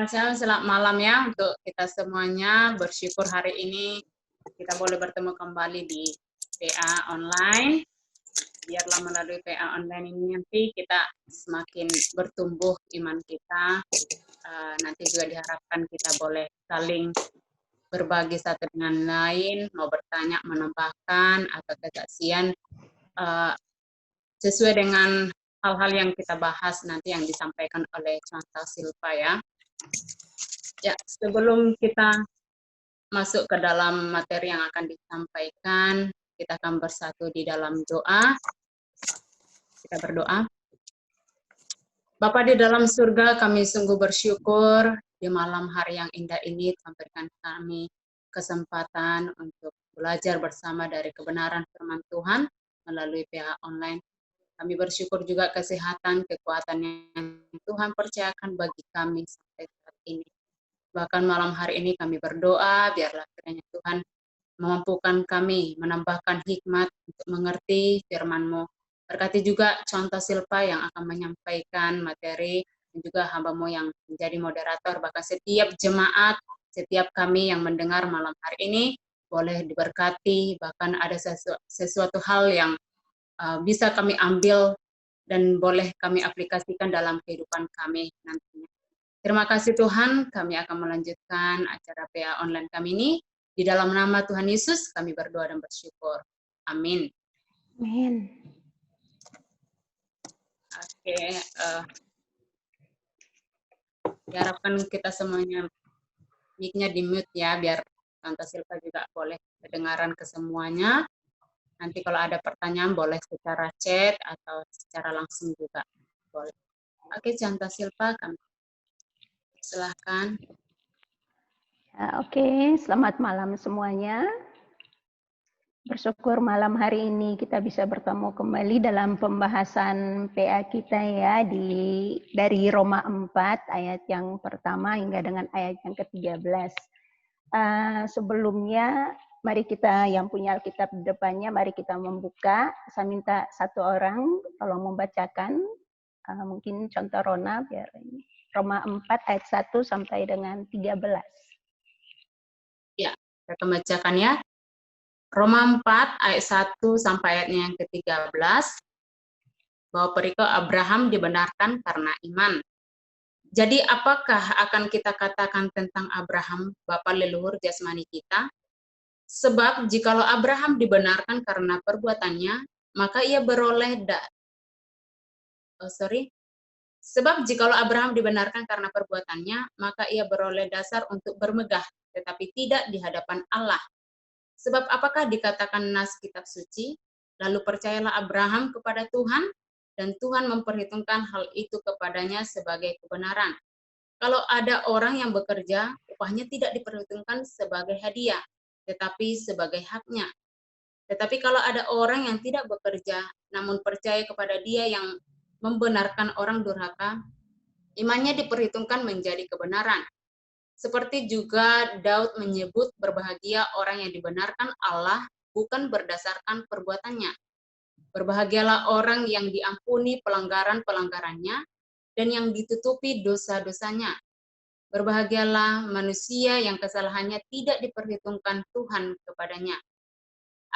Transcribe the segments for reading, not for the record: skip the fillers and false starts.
Selamat malam ya untuk kita semuanya. Bersyukur hari ini kita boleh bertemu kembali di PA online. Biarlah melalui PA online ini nanti kita semakin bertumbuh iman kita. Nanti juga diharapkan kita boleh saling berbagi satu dengan lain, mau bertanya, menambahkan, atau kesaksian sesuai dengan hal-hal yang kita bahas nanti yang disampaikan oleh Chantal Silva ya. Ya, sebelum kita masuk ke dalam materi yang akan disampaikan, kita akan bersatu di dalam doa. Kita berdoa. Bapa di dalam surga, kami sungguh bersyukur di malam hari yang indah ini Tuhan berikan kami kesempatan untuk belajar bersama dari kebenaran firman Tuhan melalui PA online. Kami bersyukur juga kesehatan, kekuatan yang Tuhan percayakan bagi kami sampai saat ini. Bahkan malam hari ini kami berdoa, biarlah kiranya Tuhan memampukan kami, menambahkan hikmat untuk mengerti firman-Mu. Berkati juga contoh Silva yang akan menyampaikan materi, dan juga hamba-Mu yang menjadi moderator, bahkan setiap jemaat, setiap kami yang mendengar malam hari ini, boleh diberkati, bahkan ada sesuatu hal yang bisa kami ambil dan boleh kami aplikasikan dalam kehidupan kami nantinya. Terima kasih Tuhan, kami akan melanjutkan acara PA online kami ini. Di dalam nama Tuhan Yesus, kami berdoa dan bersyukur. Amin. Amin. Oke, diharapkan kita semuanya mic-nya di-mute ya, biar Tante Silva juga boleh kedengaran ke semuanya. Nanti kalau ada pertanyaan boleh secara chat atau secara langsung juga boleh. Oke, Tante Silva, kami silahkan. Oke, selamat malam semuanya. Bersyukur malam hari ini kita bisa bertemu kembali dalam pembahasan PA kita ya dari Roma 4 ayat yang pertama hingga dengan ayat yang ke-13. Sebelumnya mari kita yang punya Alkitab di depannya, mari kita membuka. Saya minta satu orang tolong membacakan, mungkin contoh Rona biar ini. Roma 4 ayat 1 sampai dengan 13. Ya, saya akan bacakan ya. Roma 4 ayat 1 sampai ayatnya yang ke-13, bahwa perikop Abraham dibenarkan karena iman. Jadi apakah akan kita katakan tentang Abraham, bapa leluhur jasmani kita? Sebab jikalau Abraham dibenarkan karena perbuatannya, maka ia beroleh Sebab jikalau Abraham dibenarkan karena perbuatannya, maka ia beroleh dasar untuk bermegah, tetapi tidak di hadapan Allah. Sebab apakah dikatakan nas kitab suci, lalu percayalah Abraham kepada Tuhan, dan Tuhan memperhitungkan hal itu kepadanya sebagai kebenaran. Kalau ada orang yang bekerja, upahnya tidak diperhitungkan sebagai hadiah, tetapi sebagai haknya. Tetapi kalau ada orang yang tidak bekerja, namun percaya kepada Dia yang membenarkan orang durhaka, imannya diperhitungkan menjadi kebenaran. Seperti juga Daud menyebut berbahagia orang yang dibenarkan Allah bukan berdasarkan perbuatannya. Berbahagialah orang yang diampuni pelanggaran-pelanggarannya dan yang ditutupi dosa-dosanya. Berbahagialah manusia yang kesalahannya tidak diperhitungkan Tuhan kepadanya.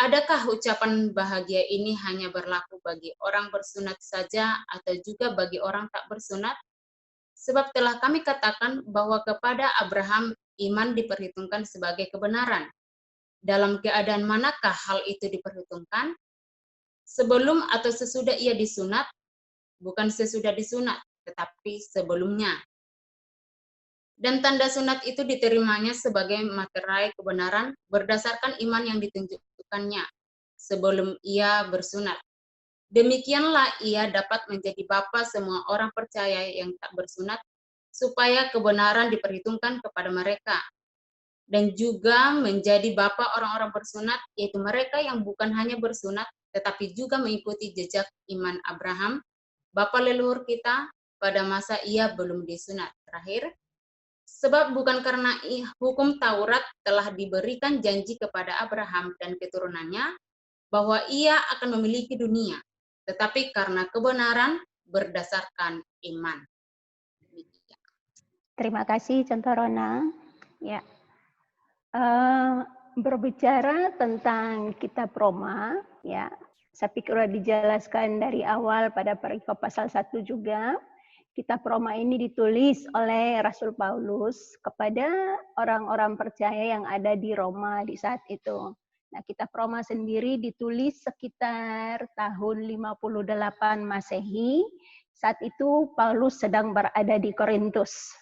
Adakah ucapan bahagia ini hanya berlaku bagi orang bersunat saja atau juga bagi orang tak bersunat? Sebab telah kami katakan bahwa kepada Abraham iman diperhitungkan sebagai kebenaran. Dalam keadaan manakah hal itu diperhitungkan? Sebelum atau sesudah ia disunat? Bukan sesudah disunat, tetapi sebelumnya. Dan tanda sunat itu diterimanya sebagai materai kebenaran berdasarkan iman yang ditunjukkannya sebelum ia bersunat. Demikianlah ia dapat menjadi bapa semua orang percaya yang tak bersunat, supaya kebenaran diperhitungkan kepada mereka. Dan juga menjadi bapa orang-orang bersunat, yaitu mereka yang bukan hanya bersunat, tetapi juga mengikuti jejak iman Abraham, bapa leluhur kita, pada masa ia belum disunat. Terakhir, sebab bukan karena hukum Taurat telah diberikan janji kepada Abraham dan keturunannya bahwa ia akan memiliki dunia, tetapi karena kebenaran berdasarkan iman. Terima kasih, Contoh Rona. Ya, eh, berbicara tentang kitab Roma, ya, saya pikir sudah dijelaskan dari awal pada perikop pasal 1 juga. Kitab Roma ini ditulis oleh Rasul Paulus kepada orang-orang percaya yang ada di Roma di saat itu. Nah, kitab Roma sendiri ditulis sekitar tahun 58 Masehi. Saat itu Paulus sedang berada di Korintus.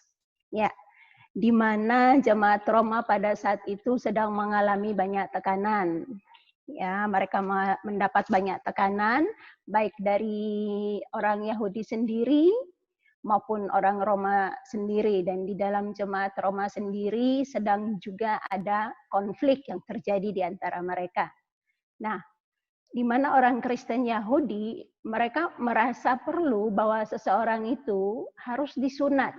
Ya, di mana jemaat Roma pada saat itu sedang mengalami banyak tekanan. Ya, mereka mendapat banyak tekanan baik dari orang Yahudi sendiri maupun orang Roma sendiri, dan di dalam jemaat Roma sendiri sedang juga ada konflik yang terjadi di antara mereka. Nah, di mana orang Kristen Yahudi mereka merasa perlu bahwa seseorang itu harus disunat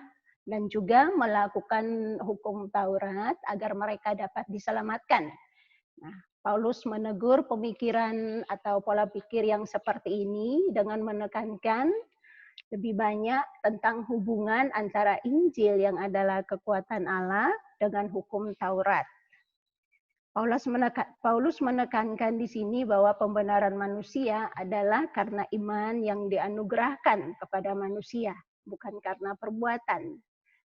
dan juga melakukan hukum Taurat agar mereka dapat diselamatkan. Nah, Paulus menegur pemikiran atau pola pikir yang seperti ini dengan menekankan lebih banyak tentang hubungan antara Injil yang adalah kekuatan Allah dengan hukum Taurat. Paulus menekankan di sini bahwa pembenaran manusia adalah karena iman yang dianugerahkan kepada manusia, bukan karena perbuatan.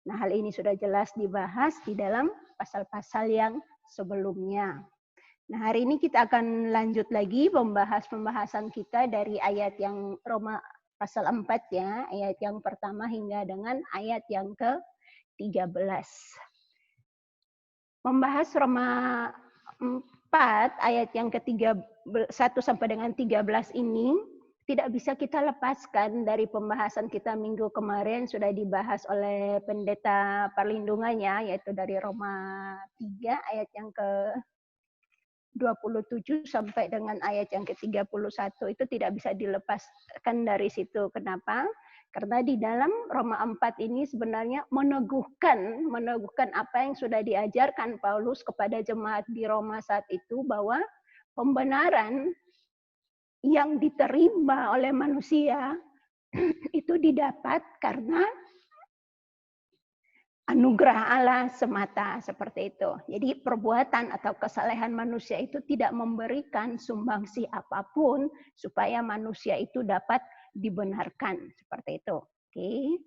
Nah, hal ini sudah jelas dibahas di dalam pasal-pasal yang sebelumnya. Nah, hari ini kita akan lanjut lagi membahas pembahasan kita dari ayat yang Roma pasal 4 ya, ayat yang pertama hingga dengan ayat yang ke-13. Membahas Roma 4 ayat yang ke-1 sampai dengan 13 ini tidak bisa kita lepaskan dari pembahasan kita minggu kemarin, sudah dibahas oleh pendeta perlindungannya, yaitu dari Roma 3 ayat yang ke-27 sampai dengan ayat yang ke-31, itu tidak bisa dilepaskan dari situ. Kenapa? Karena di dalam Roma 4 ini sebenarnya meneguhkan apa yang sudah diajarkan Paulus kepada jemaat di Roma saat itu, bahwa pembenaran yang diterima oleh manusia itu didapat karena anugerah Allah semata, seperti itu. Jadi perbuatan atau kesalehan manusia itu tidak memberikan sumbangsi apapun supaya manusia itu dapat dibenarkan, seperti itu. Oke.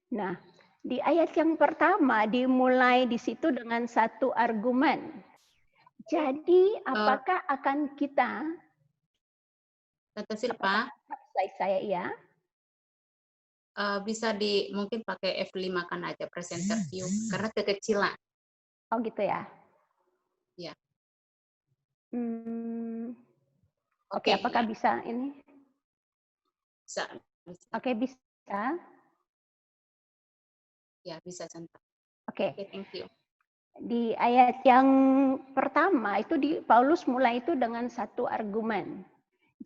Nah, di ayat yang pertama dimulai di situ dengan satu argumen. Jadi apakah akan kita Tante Silpa, slide saya ya? bisa mungkin pakai F5 kan aja presenter view karena kekecilan. Oh gitu ya? Ya. Oke, apakah ya. bisa ini? Bisa. Oke, bisa. Ya, bisa contoh. Oke, thank you. Di ayat yang pertama itu Paulus mulai itu dengan satu argumen.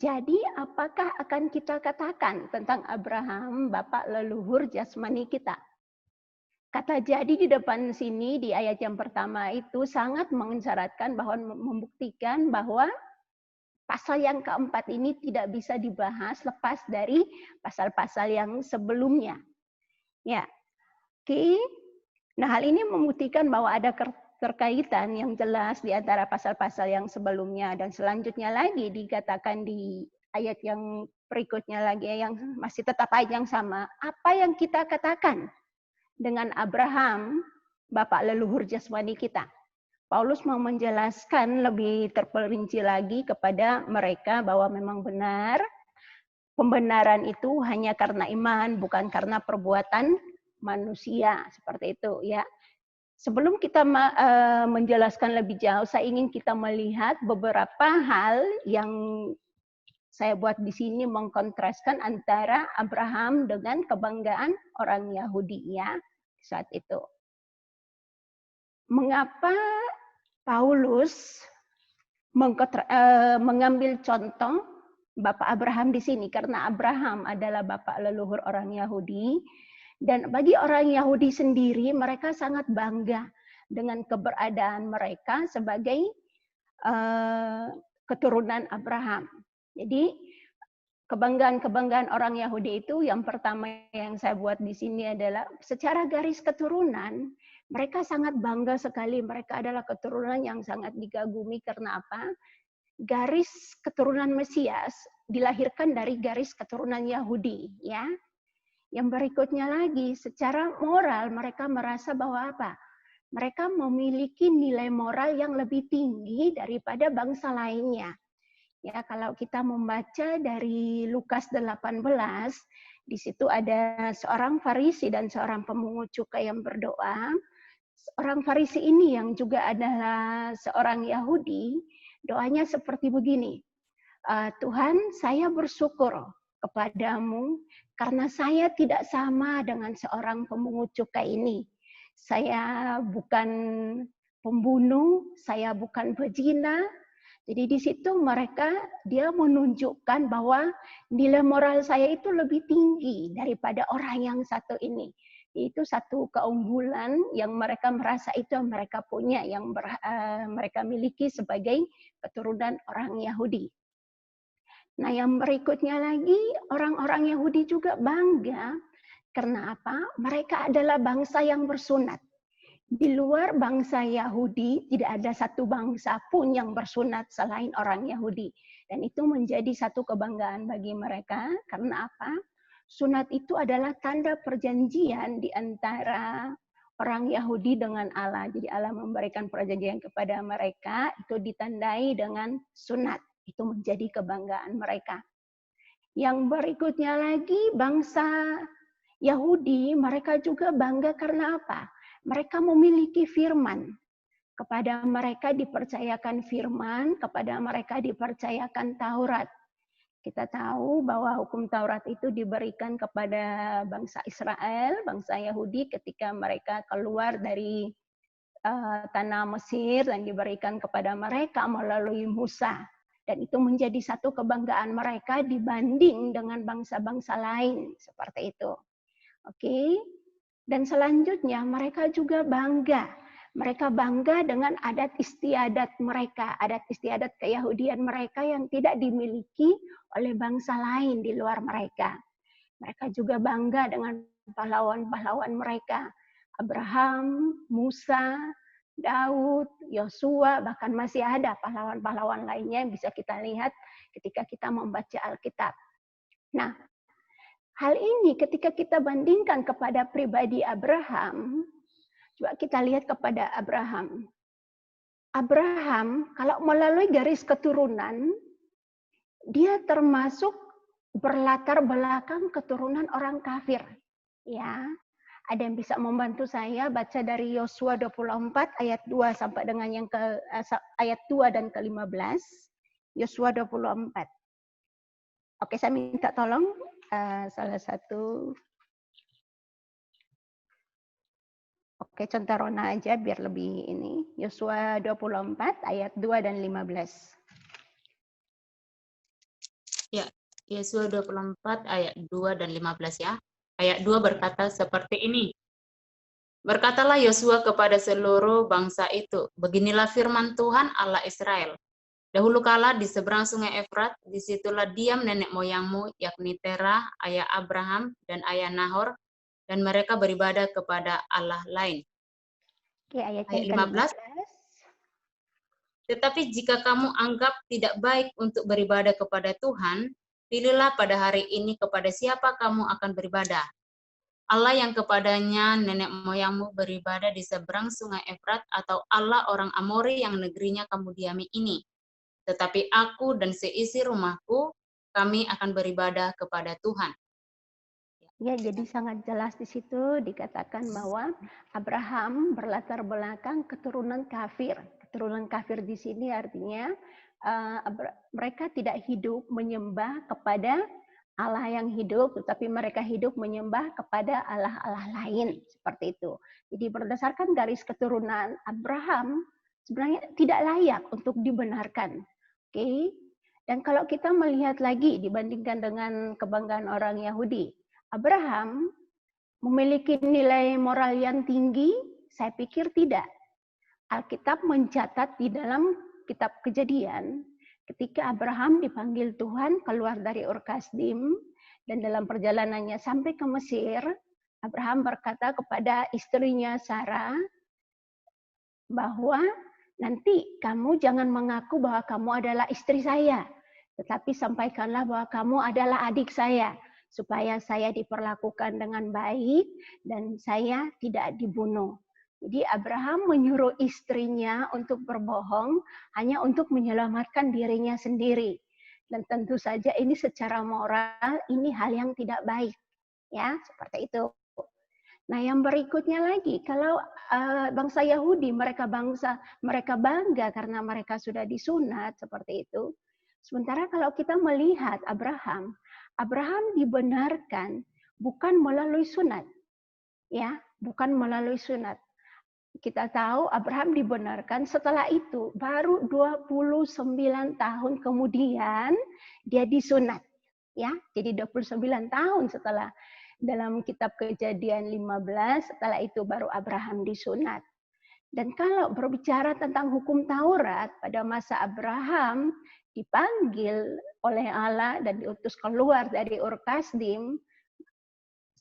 Jadi apakah akan kita katakan tentang Abraham, bapak leluhur jasmani kita? Kata jadi di depan sini di ayat yang pertama itu sangat mengisyaratkan bahwa membuktikan bahwa pasal yang keempat ini tidak bisa dibahas lepas dari pasal-pasal yang sebelumnya. Ya, oke. Nah, hal ini membuktikan bahwa ada keterkaitan yang jelas di antara pasal-pasal yang sebelumnya, dan selanjutnya lagi dikatakan di ayat yang berikutnya lagi yang masih tetap ayat yang sama. Apa yang kita katakan dengan Abraham, bapak leluhur jasmani kita? Paulus mau menjelaskan lebih terperinci lagi kepada mereka bahwa memang benar pembenaran itu hanya karena iman, bukan karena perbuatan manusia, seperti itu ya. Sebelum kita menjelaskan lebih jauh, saya ingin kita melihat beberapa hal yang saya buat di sini mengkontraskan antara Abraham dengan kebanggaan orang Yahudi ya saat itu. Mengapa Paulus mengambil contoh Bapak Abraham di sini? Karena Abraham adalah bapak leluhur orang Yahudi. Dan bagi orang Yahudi sendiri, mereka sangat bangga dengan keberadaan mereka sebagai keturunan Abraham. Jadi kebanggaan-kebanggaan orang Yahudi itu yang pertama yang saya buat di sini adalah secara garis keturunan mereka sangat bangga sekali, mereka adalah keturunan yang sangat dikagumi karena apa? Garis keturunan Mesias dilahirkan dari garis keturunan Yahudi, ya. Yang berikutnya lagi, secara moral mereka merasa bahwa apa? Mereka memiliki nilai moral yang lebih tinggi daripada bangsa lainnya. Ya, kalau kita membaca dari Lukas 18, di situ ada seorang Farisi dan seorang pemungut cukai yang berdoa. Orang Farisi ini yang juga adalah seorang Yahudi, doanya seperti begini. Tuhan, saya bersyukur kepadamu karena saya tidak sama dengan seorang pemungut cukai ini. Saya bukan pembunuh, saya bukan pezina. Jadi di situ dia menunjukkan bahwa nilai moral saya itu lebih tinggi daripada orang yang satu ini. Itu satu keunggulan yang mereka merasa itu yang mereka punya, yang mereka miliki sebagai keturunan orang Yahudi. Nah, yang berikutnya lagi, orang-orang Yahudi juga bangga. Karena apa? Mereka adalah bangsa yang bersunat. Di luar bangsa Yahudi, tidak ada satu bangsa pun yang bersunat selain orang Yahudi. Dan itu menjadi satu kebanggaan bagi mereka. Karena apa? Sunat itu adalah tanda perjanjian di antara orang Yahudi dengan Allah. Jadi Allah memberikan perjanjian kepada mereka, itu ditandai dengan sunat. Itu menjadi kebanggaan mereka. Yang berikutnya lagi, bangsa Yahudi, mereka juga bangga karena apa? Mereka memiliki firman. Kepada mereka dipercayakan firman, kepada mereka dipercayakan Taurat. Kita tahu bahwa hukum Taurat itu diberikan kepada bangsa Israel, bangsa Yahudi ketika mereka keluar dari tanah Mesir dan diberikan kepada mereka melalui Musa. Dan itu menjadi satu kebanggaan mereka dibanding dengan bangsa-bangsa lain. Seperti itu. Oke. Dan selanjutnya mereka juga bangga. Mereka bangga dengan adat istiadat mereka. Adat istiadat keyahudian mereka yang tidak dimiliki oleh bangsa lain di luar mereka. Mereka juga bangga dengan pahlawan-pahlawan mereka. Abraham, Musa, Daud, Yosua, bahkan masih ada pahlawan-pahlawan lainnya yang bisa kita lihat ketika kita membaca Alkitab. Nah, hal ini ketika kita bandingkan kepada pribadi Abraham, coba kita lihat kepada Abraham. Abraham, kalau melalui garis keturunan, dia termasuk berlatar belakang keturunan orang kafir. Ya, ada yang bisa membantu saya baca dari Yosua 24 ayat 2 sampai dengan yang ayat 2 dan ke-15. Yosua 24. Oke, saya minta tolong salah satu. Oke, contoh Rona aja biar lebih ini. Yosua 24 ayat 2 dan 15. Ya, Yosua 24 ayat 2 dan 15 ya. Ayat 2 berkata seperti ini. Berkatalah Yosua kepada seluruh bangsa itu, beginilah firman Tuhan Allah Israel. Dahulu kala di seberang sungai Efrat, disitulah diam nenek moyangmu, yakni Terah, ayah Abraham, dan ayah Nahor, dan mereka beribadah kepada Allah lain. Oke, ayat 15. Tetapi jika kamu anggap tidak baik untuk beribadah kepada Tuhan, pilihlah pada hari ini kepada siapa kamu akan beribadah. Allah yang kepadanya nenek moyangmu beribadah di seberang sungai Efrat, atau Allah orang Amori yang negerinya kamu diami ini. Tetapi aku dan seisi rumahku, kami akan beribadah kepada Tuhan. Ya, jadi sangat jelas di situ dikatakan bahwa Abraham berlatar belakang keturunan kafir. Keturunan kafir di sini artinya mereka tidak hidup menyembah kepada Allah yang hidup, tetapi mereka hidup menyembah kepada Allah-Allah lain, seperti itu. Jadi berdasarkan garis keturunan, Abraham sebenarnya tidak layak untuk dibenarkan. Oke. Dan kalau kita melihat lagi dibandingkan dengan kebanggaan orang Yahudi, Abraham memiliki nilai moral yang tinggi? Saya pikir tidak. Alkitab mencatat di dalam kitab Kejadian, Ketika Abraham dipanggil Tuhan keluar dari Ur Kasdim dan dalam perjalanannya sampai ke Mesir, Abraham berkata kepada istrinya Sarah bahwa nanti kamu jangan mengaku bahwa kamu adalah istri saya, tetapi sampaikanlah bahwa kamu adalah adik saya, supaya saya diperlakukan dengan baik dan saya tidak dibunuh. Jadi Abraham menyuruh istrinya untuk berbohong hanya untuk menyelamatkan dirinya sendiri. Dan tentu saja ini secara moral ini hal yang tidak baik. Ya, seperti itu. Nah, yang berikutnya lagi, kalau bangsa Yahudi mereka bangga karena mereka sudah disunat seperti itu. Sementara kalau kita melihat Abraham dibenarkan bukan melalui sunat. Ya, bukan melalui sunat. Kita tahu Abraham dibenarkan setelah itu baru 29 tahun kemudian dia disunat. Ya, jadi 29 tahun setelah dalam kitab Kejadian 15, setelah itu baru Abraham disunat. Dan kalau berbicara tentang hukum Taurat, pada masa Abraham dipanggil oleh Allah dan diutus keluar dari Ur Kasdim,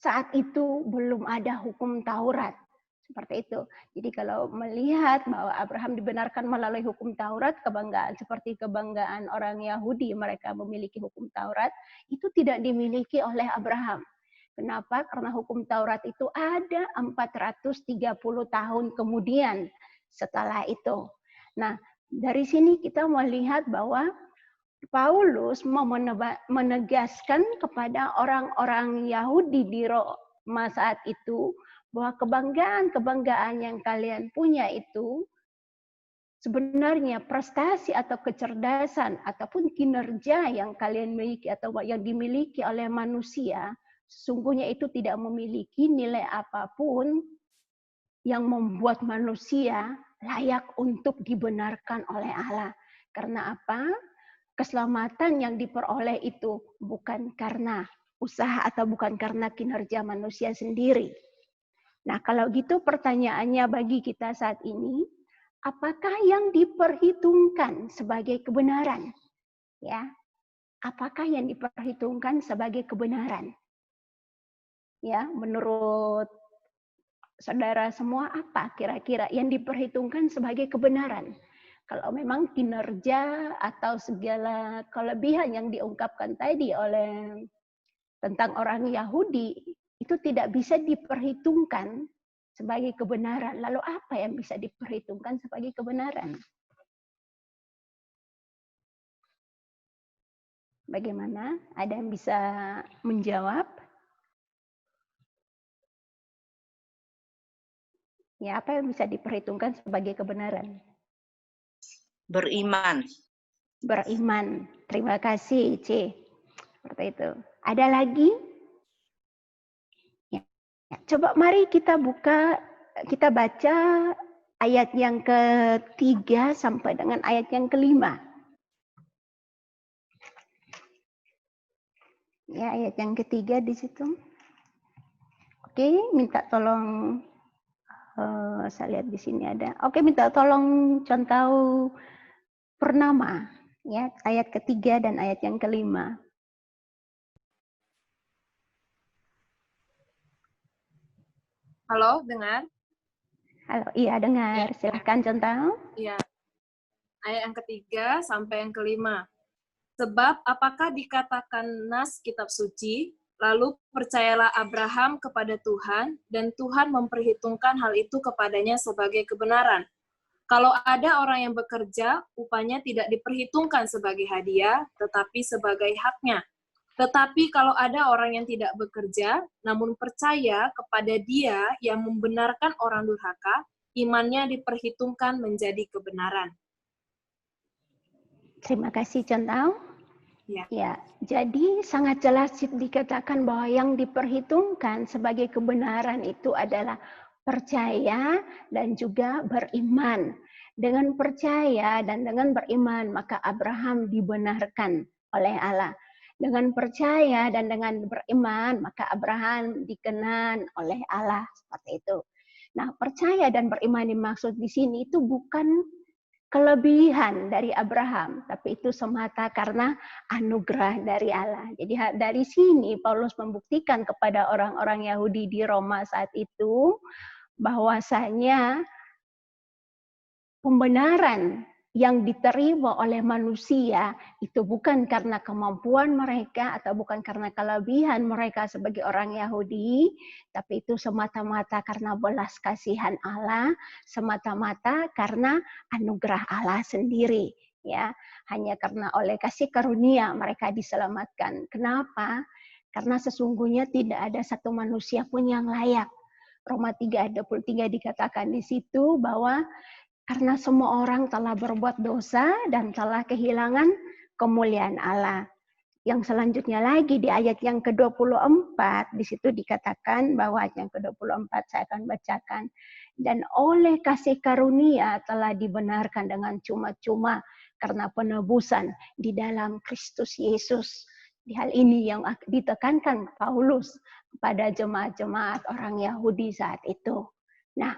saat itu belum ada hukum Taurat. Seperti itu. Jadi kalau melihat bahwa Abraham dibenarkan melalui hukum Taurat, seperti kebanggaan orang Yahudi, mereka memiliki hukum Taurat, itu tidak dimiliki oleh Abraham. Kenapa? Karena hukum Taurat itu ada 430 tahun kemudian setelah itu. Nah, dari sini kita melihat bahwa Paulus mau menegaskan kepada orang-orang Yahudi di Roma saat itu bahwa kebanggaan yang kalian punya itu sebenarnya prestasi atau kecerdasan ataupun kinerja yang kalian miliki atau yang dimiliki oleh manusia, sesungguhnya itu tidak memiliki nilai apapun yang membuat manusia layak untuk dibenarkan oleh Allah. Karena apa? Keselamatan yang diperoleh itu bukan karena usaha atau bukan karena kinerja manusia sendiri. Nah, kalau gitu pertanyaannya bagi kita saat ini, apakah yang diperhitungkan sebagai kebenaran? Ya, apakah yang diperhitungkan sebagai kebenaran? Ya, menurut saudara semua apa kira-kira yang diperhitungkan sebagai kebenaran? Kalau memang kinerja atau segala kelebihan yang diungkapkan tadi oleh tentang orang Yahudi itu tidak bisa diperhitungkan sebagai kebenaran. Lalu apa yang bisa diperhitungkan sebagai kebenaran? Bagaimana? Ada yang bisa menjawab? Ya, apa yang bisa diperhitungkan sebagai kebenaran? Beriman. Beriman. Terima kasih, C. Seperti itu. Ada lagi? Ya. Coba mari kita baca ayat yang ketiga sampai dengan ayat yang kelima. Ya, ayat yang ketiga di situ. Oke, minta tolong, saya lihat di sini ada. Oke, minta tolong contoh Purnama, ya, ayat ketiga dan ayat yang kelima. Halo, dengar? Halo, iya dengar. Silahkan contoh. Iya. Ayat yang ketiga sampai yang kelima. Sebab apakah dikatakan nas kitab suci, lalu percayalah Abraham kepada Tuhan, dan Tuhan memperhitungkan hal itu kepadanya sebagai kebenaran. Kalau ada orang yang bekerja, upahnya tidak diperhitungkan sebagai hadiah, tetapi sebagai haknya. Tetapi kalau ada orang yang tidak bekerja, namun percaya kepada Dia yang membenarkan orang durhaka, imannya diperhitungkan menjadi kebenaran. Terima kasih contoh. Ya. Ya, jadi sangat jelas dikatakan bahwa yang diperhitungkan sebagai kebenaran itu adalah percaya dan juga beriman. Dengan percaya dan dengan beriman, maka Abraham dibenarkan oleh Allah. Dengan percaya dan dengan beriman, maka Abraham dikenan oleh Allah. Seperti itu. Nah, percaya dan beriman dimaksud di sini itu bukan kelebihan dari Abraham, tapi itu semata karena anugerah dari Allah. Jadi dari sini Paulus membuktikan kepada orang-orang Yahudi di Roma saat itu bahwasanya pembenaran yang diterima oleh manusia itu bukan karena kemampuan mereka atau bukan karena kelebihan mereka sebagai orang Yahudi, tapi itu semata-mata karena belas kasihan Allah, semata-mata karena anugerah Allah sendiri, ya. Hanya karena oleh kasih karunia mereka diselamatkan. Kenapa? Karena sesungguhnya tidak ada satu manusia pun yang layak. Roma 3:23 dikatakan di situ bahwa karena semua orang telah berbuat dosa dan telah kehilangan kemuliaan Allah. Yang selanjutnya lagi di ayat yang ke-24, di situ dikatakan bahwa ayat yang ke-24 saya akan bacakan. Dan oleh kasih karunia telah dibenarkan dengan cuma-cuma karena penebusan di dalam Kristus Yesus. Di hal ini yang ditekankan Paulus kepada jemaat-jemaat orang Yahudi saat itu. Nah,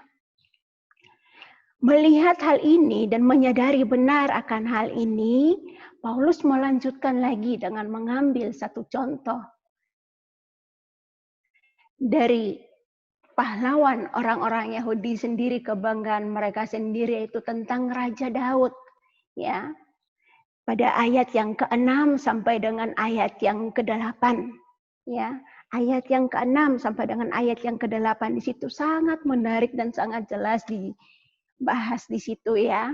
melihat hal ini dan menyadari benar akan hal ini, Paulus melanjutkan lagi dengan mengambil satu contoh dari pahlawan orang-orang Yahudi sendiri, kebanggaan mereka sendiri, yaitu tentang Raja Daud. Ya, pada ayat yang ke-6 sampai dengan ayat yang ke-8. Ya, ayat yang ke-6 sampai dengan ayat yang ke-8 di situ sangat menarik dan sangat jelas bahas di situ, ya.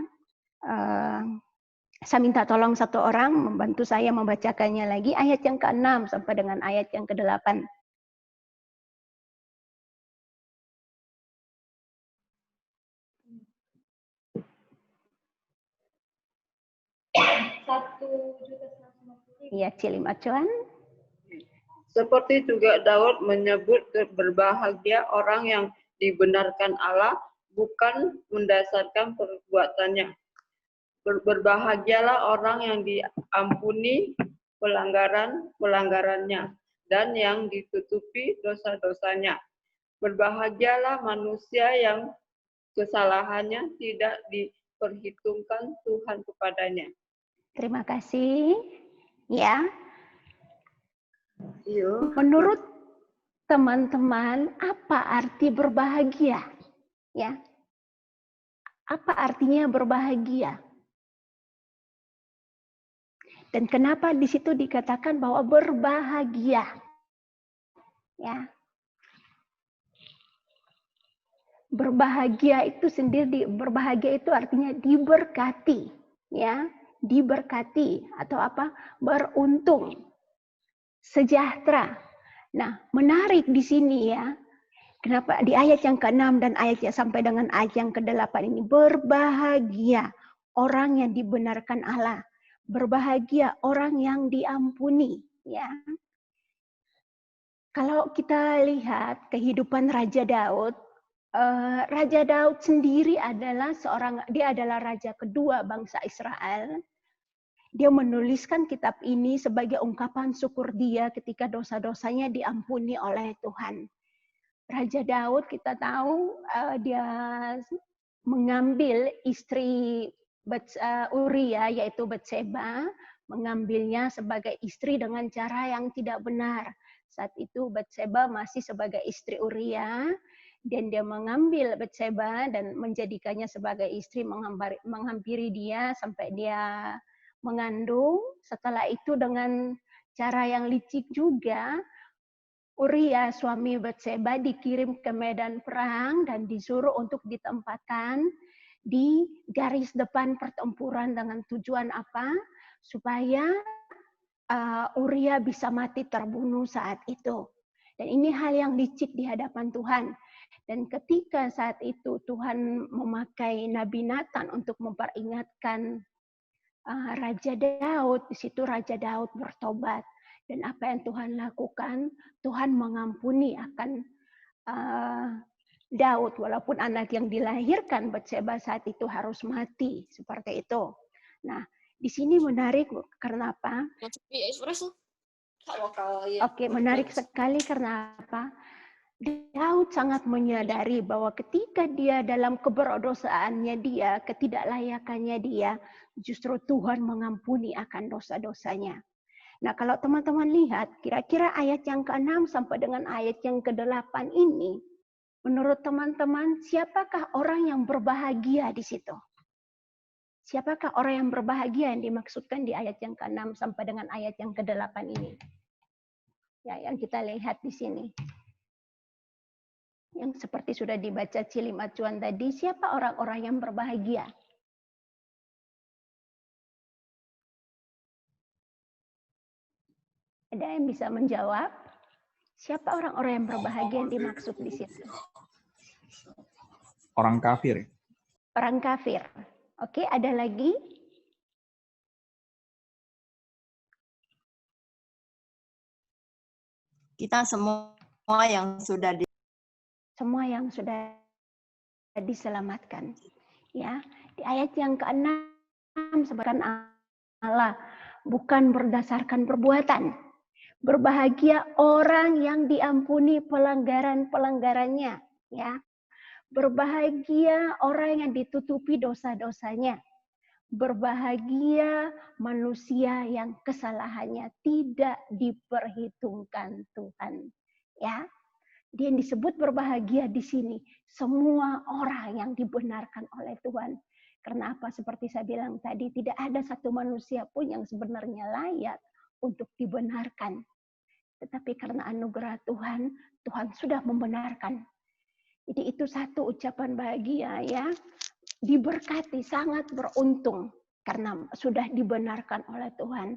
Saya minta tolong satu orang membantu saya membacakannya lagi ayat yang ke-6 sampai dengan ayat yang ke-8. Iya, Cili Macuan. Seperti juga Daud menyebut berbahagia orang yang dibenarkan Allah bukan mendasarkan perbuatannya. Berbahagialah orang yang diampuni pelanggarannya dan yang ditutupi dosa-dosanya. Berbahagialah manusia yang kesalahannya tidak diperhitungkan Tuhan kepadanya. Terima kasih. Ya. Iya. Menurut teman-teman, apa arti berbahagia? Ya. Apa artinya berbahagia? Dan kenapa di situ dikatakan bahwa berbahagia? Ya. Berbahagia itu sendiri, berbahagia itu artinya diberkati, ya, diberkati atau apa? Beruntung, sejahtera. Nah, menarik di sini, ya. Kenapa di ayat yang ke-6 dan ayatnya sampai dengan ayat yang ke-8 ini berbahagia orang yang dibenarkan Allah, berbahagia orang yang diampuni, ya. Kalau kita lihat kehidupan Raja Daud sendiri adalah dia adalah raja kedua bangsa Israel. Dia menuliskan kitab ini sebagai ungkapan syukur dia ketika dosa-dosanya diampuni oleh Tuhan. Raja Daud kita tahu dia mengambil istri Uria yaitu Batseba, mengambilnya sebagai istri dengan cara yang tidak benar. Saat itu Batseba masih sebagai istri Uria. Dan dia mengambil Batseba dan menjadikannya sebagai istri, menghampiri dia sampai dia mengandung. Setelah itu dengan cara yang licik juga, Uria suami Batseba dikirim ke medan perang dan disuruh untuk ditempatkan di garis depan pertempuran dengan tujuan apa? Supaya Uria bisa mati terbunuh saat itu. Dan ini hal yang licik di hadapan Tuhan. Dan ketika saat itu Tuhan memakai Nabi Nathan untuk memperingatkan Raja Daud, di situ Raja Daud bertobat. Dan apa yang Tuhan lakukan, Tuhan mengampuni akan Daud, walaupun anak yang dilahirkan Batseba saat itu harus mati, seperti itu. Nah, di sini menarik karena apa? Oke, menarik sekali karena apa? Daud sangat menyadari bahwa ketika dia dalam keberdosaannya dia, ketidaklayakannya dia, justru Tuhan mengampuni akan dosa-dosanya. Nah, kalau teman-teman lihat, kira-kira ayat yang ke-6 sampai dengan ayat yang ke-8 ini, menurut teman-teman, siapakah orang yang berbahagia di situ? Siapakah orang yang berbahagia yang dimaksudkan di ayat yang ke-6 sampai dengan ayat yang ke-8 ini? Ya, yang kita lihat di sini. Yang seperti sudah dibaca Cilim Acuan tadi, siapa orang-orang yang berbahagia? Ada yang bisa menjawab? Siapa orang-orang yang berbahagia yang dimaksud di situ? Orang kafir. Orang kafir. Oke, ada lagi? Kita semua yang sudah Semua yang sudah diselamatkan. Ya, di ayat yang ke-6 sebutkan Allah bukan berdasarkan perbuatan. Berbahagia orang yang diampuni pelanggaran-pelanggarannya, ya. Berbahagia orang yang ditutupi dosa-dosanya. Berbahagia manusia yang kesalahannya tidak diperhitungkan Tuhan, ya. Dia yang disebut berbahagia di sini semua orang yang dibenarkan oleh Tuhan. Karena apa? Seperti saya bilang tadi, tidak ada satu manusia pun yang sebenarnya layak untuk dibenarkan. Tetapi karena anugerah Tuhan, Tuhan sudah membenarkan. Jadi itu satu ucapan bahagia, ya. Diberkati, sangat beruntung karena sudah dibenarkan oleh Tuhan.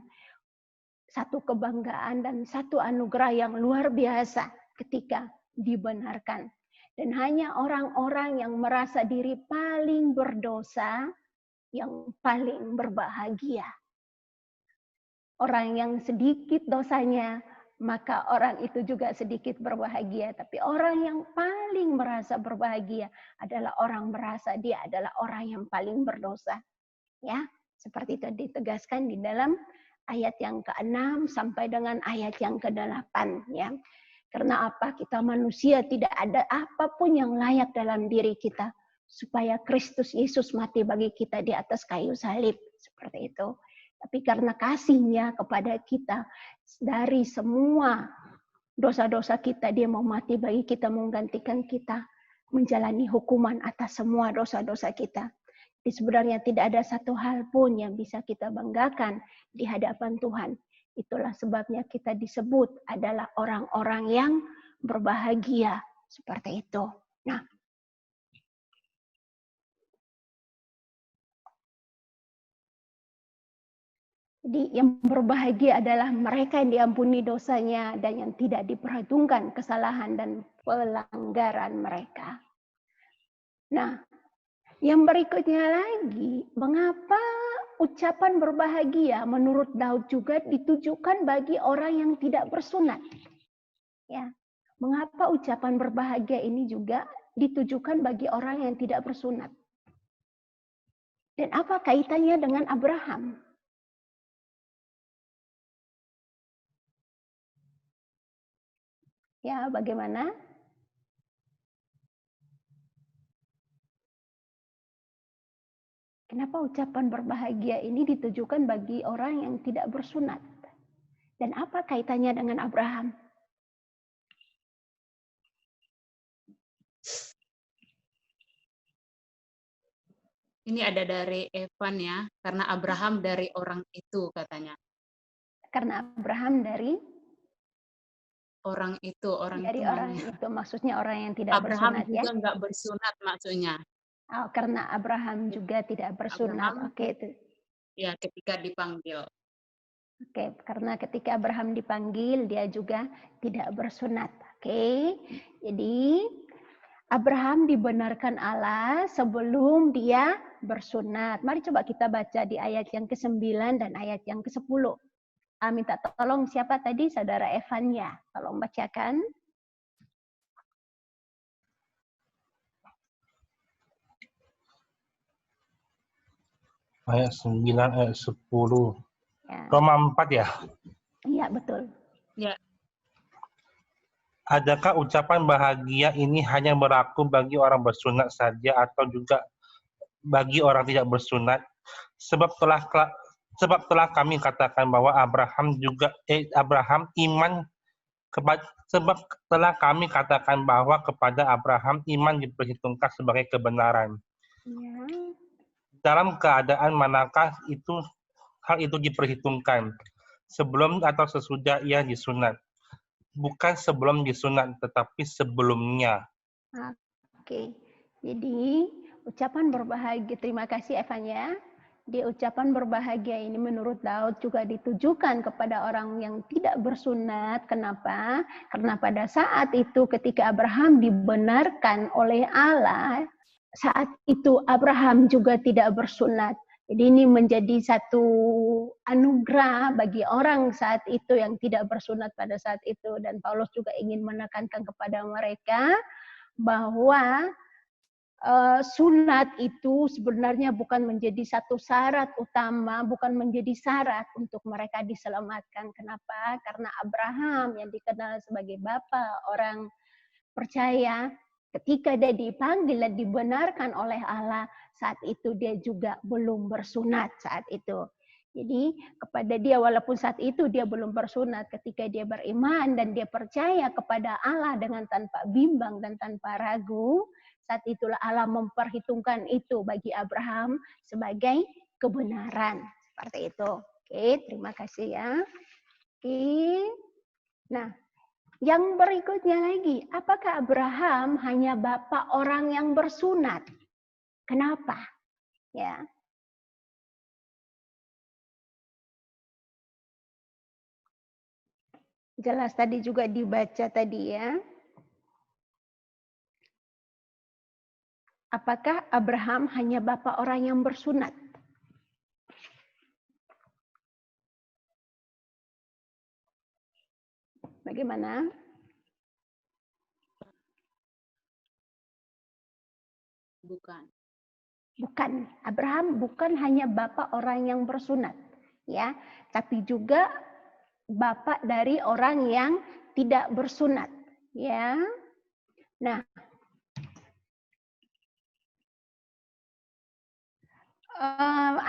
Satu kebanggaan dan satu anugerah yang luar biasa ketika dibenarkan. Dan hanya orang-orang yang merasa diri paling berdosa yang paling berbahagia. Orang yang sedikit dosanya, maka orang itu juga sedikit berbahagia. Tapi orang yang paling merasa berbahagia adalah orang merasa dia adalah orang yang paling berdosa. Ya, seperti itu ditegaskan di dalam ayat yang ke-6 sampai dengan ayat yang ke-8, ya. Karena apa? Kita manusia tidak ada apapun yang layak dalam diri kita supaya Kristus Yesus mati bagi kita di atas kayu salib, seperti itu. Tapi karena kasih-Nya kepada kita dari semua dosa-dosa kita, dia mau mati bagi kita, menggantikan kita menjalani hukuman atas semua dosa-dosa kita. Jadi sebenarnya tidak ada satu hal pun yang bisa kita banggakan di hadapan Tuhan. Itulah sebabnya kita disebut adalah orang-orang yang berbahagia, seperti itu. Nah, jadi yang berbahagia adalah mereka yang diampuni dosanya dan yang tidak diperhitungkan kesalahan dan pelanggaran mereka. Nah, yang berikutnya lagi, mengapa ucapan berbahagia menurut Daud juga ditujukan bagi orang yang tidak bersunat? Ya, mengapa ucapan berbahagia ini juga ditujukan bagi orang yang tidak bersunat? Dan apa kaitannya dengan Abraham? Ya, bagaimana? Kenapa ucapan berbahagia ini ditujukan bagi orang yang tidak bersunat? Dan apa kaitannya dengan Abraham? Ini ada dari Evan ya, karena Abraham dari orang itu katanya. Karena Abraham dari Orang itu, orang dari itu orang mana? itu, maksudnya orang yang tidak Abraham bersunat, juga ya. nggak bersunat maksudnya. Oh, karena Abraham juga tidak bersunat. Abraham, Oke, itu. ya ketika dipanggil. Oke, karena ketika Abraham dipanggil, dia juga tidak bersunat. Oke, jadi Abraham dibenarkan Allah sebelum dia bersunat. Mari coba kita baca di ayat yang ke-9 dan ayat yang ke-10. Minta tolong siapa tadi? Saudara Evan ya. Tolong bacakan. Ayat 9, ayat 10. Ya. Roma 4 ya? Iya, betul. Ya. Adakah ucapan bahagia ini hanya berlaku bagi orang bersunat saja atau juga bagi orang tidak bersunat? Sebab telah kami katakan bahwa Abraham iman sebab telah kami katakan bahwa kepada Abraham iman diperhitungkan sebagai kebenaran. Ya. Dalam keadaan manakah hal itu diperhitungkan? Sebelum atau sesudah ia disunat? Bukan sebelum disunat, tetapi sebelumnya. Oke, jadi ucapan berbahagia, terima kasih Evanya. Di ucapan berbahagia ini menurut Daud juga ditujukan kepada orang yang tidak bersunat. Kenapa? Karena pada saat itu ketika Abraham dibenarkan oleh Allah, saat itu Abraham juga tidak bersunat. Jadi ini menjadi satu anugerah bagi orang saat itu yang tidak bersunat pada saat itu. Dan Paulus juga ingin menekankan kepada mereka bahwa sunat itu sebenarnya bukan menjadi satu syarat utama, bukan menjadi syarat untuk mereka diselamatkan. Kenapa? Karena Abraham yang dikenal sebagai bapa orang percaya, ketika dia dipanggil dan dibenarkan oleh Allah, saat itu dia juga belum bersunat saat itu. Jadi kepada dia walaupun saat itu dia belum bersunat, ketika dia beriman dan dia percaya kepada Allah dengan tanpa bimbang dan tanpa ragu, saat itulah Allah memperhitungkan itu bagi Abraham sebagai kebenaran. Seperti itu. Oke, terima kasih ya. Oke. Nah, yang berikutnya lagi, apakah Abraham hanya bapa orang yang bersunat? Kenapa? Ya. Jelas tadi juga dibaca tadi ya. Apakah Abraham hanya bapa orang yang bersunat? Bagaimana? Bukan. Bukan. Abraham bukan hanya bapa orang yang bersunat, ya, tapi juga bapa dari orang yang tidak bersunat, ya. Nah,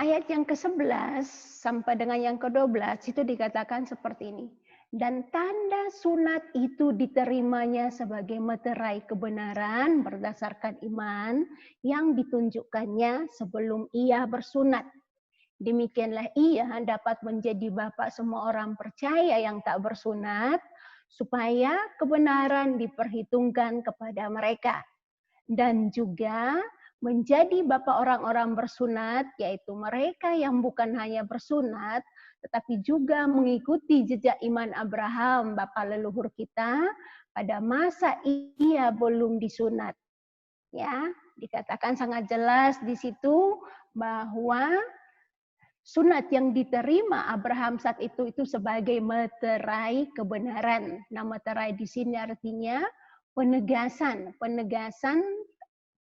ayat yang ke-11 sampai dengan yang ke-12 itu dikatakan seperti ini. Dan tanda sunat itu diterimanya sebagai meterai kebenaran berdasarkan iman yang ditunjukkannya sebelum ia bersunat. Demikianlah ia dapat menjadi bapa semua orang percaya yang tak bersunat, supaya kebenaran diperhitungkan kepada mereka. Dan juga menjadi bapa orang-orang bersunat, yaitu mereka yang bukan hanya bersunat, tetapi juga mengikuti jejak iman Abraham, bapa leluhur kita, pada masa ia belum disunat. Ya, dikatakan sangat jelas di situ bahwa sunat yang diterima Abraham saat itu sebagai meterai kebenaran. Nah, meterai di sini artinya penegasan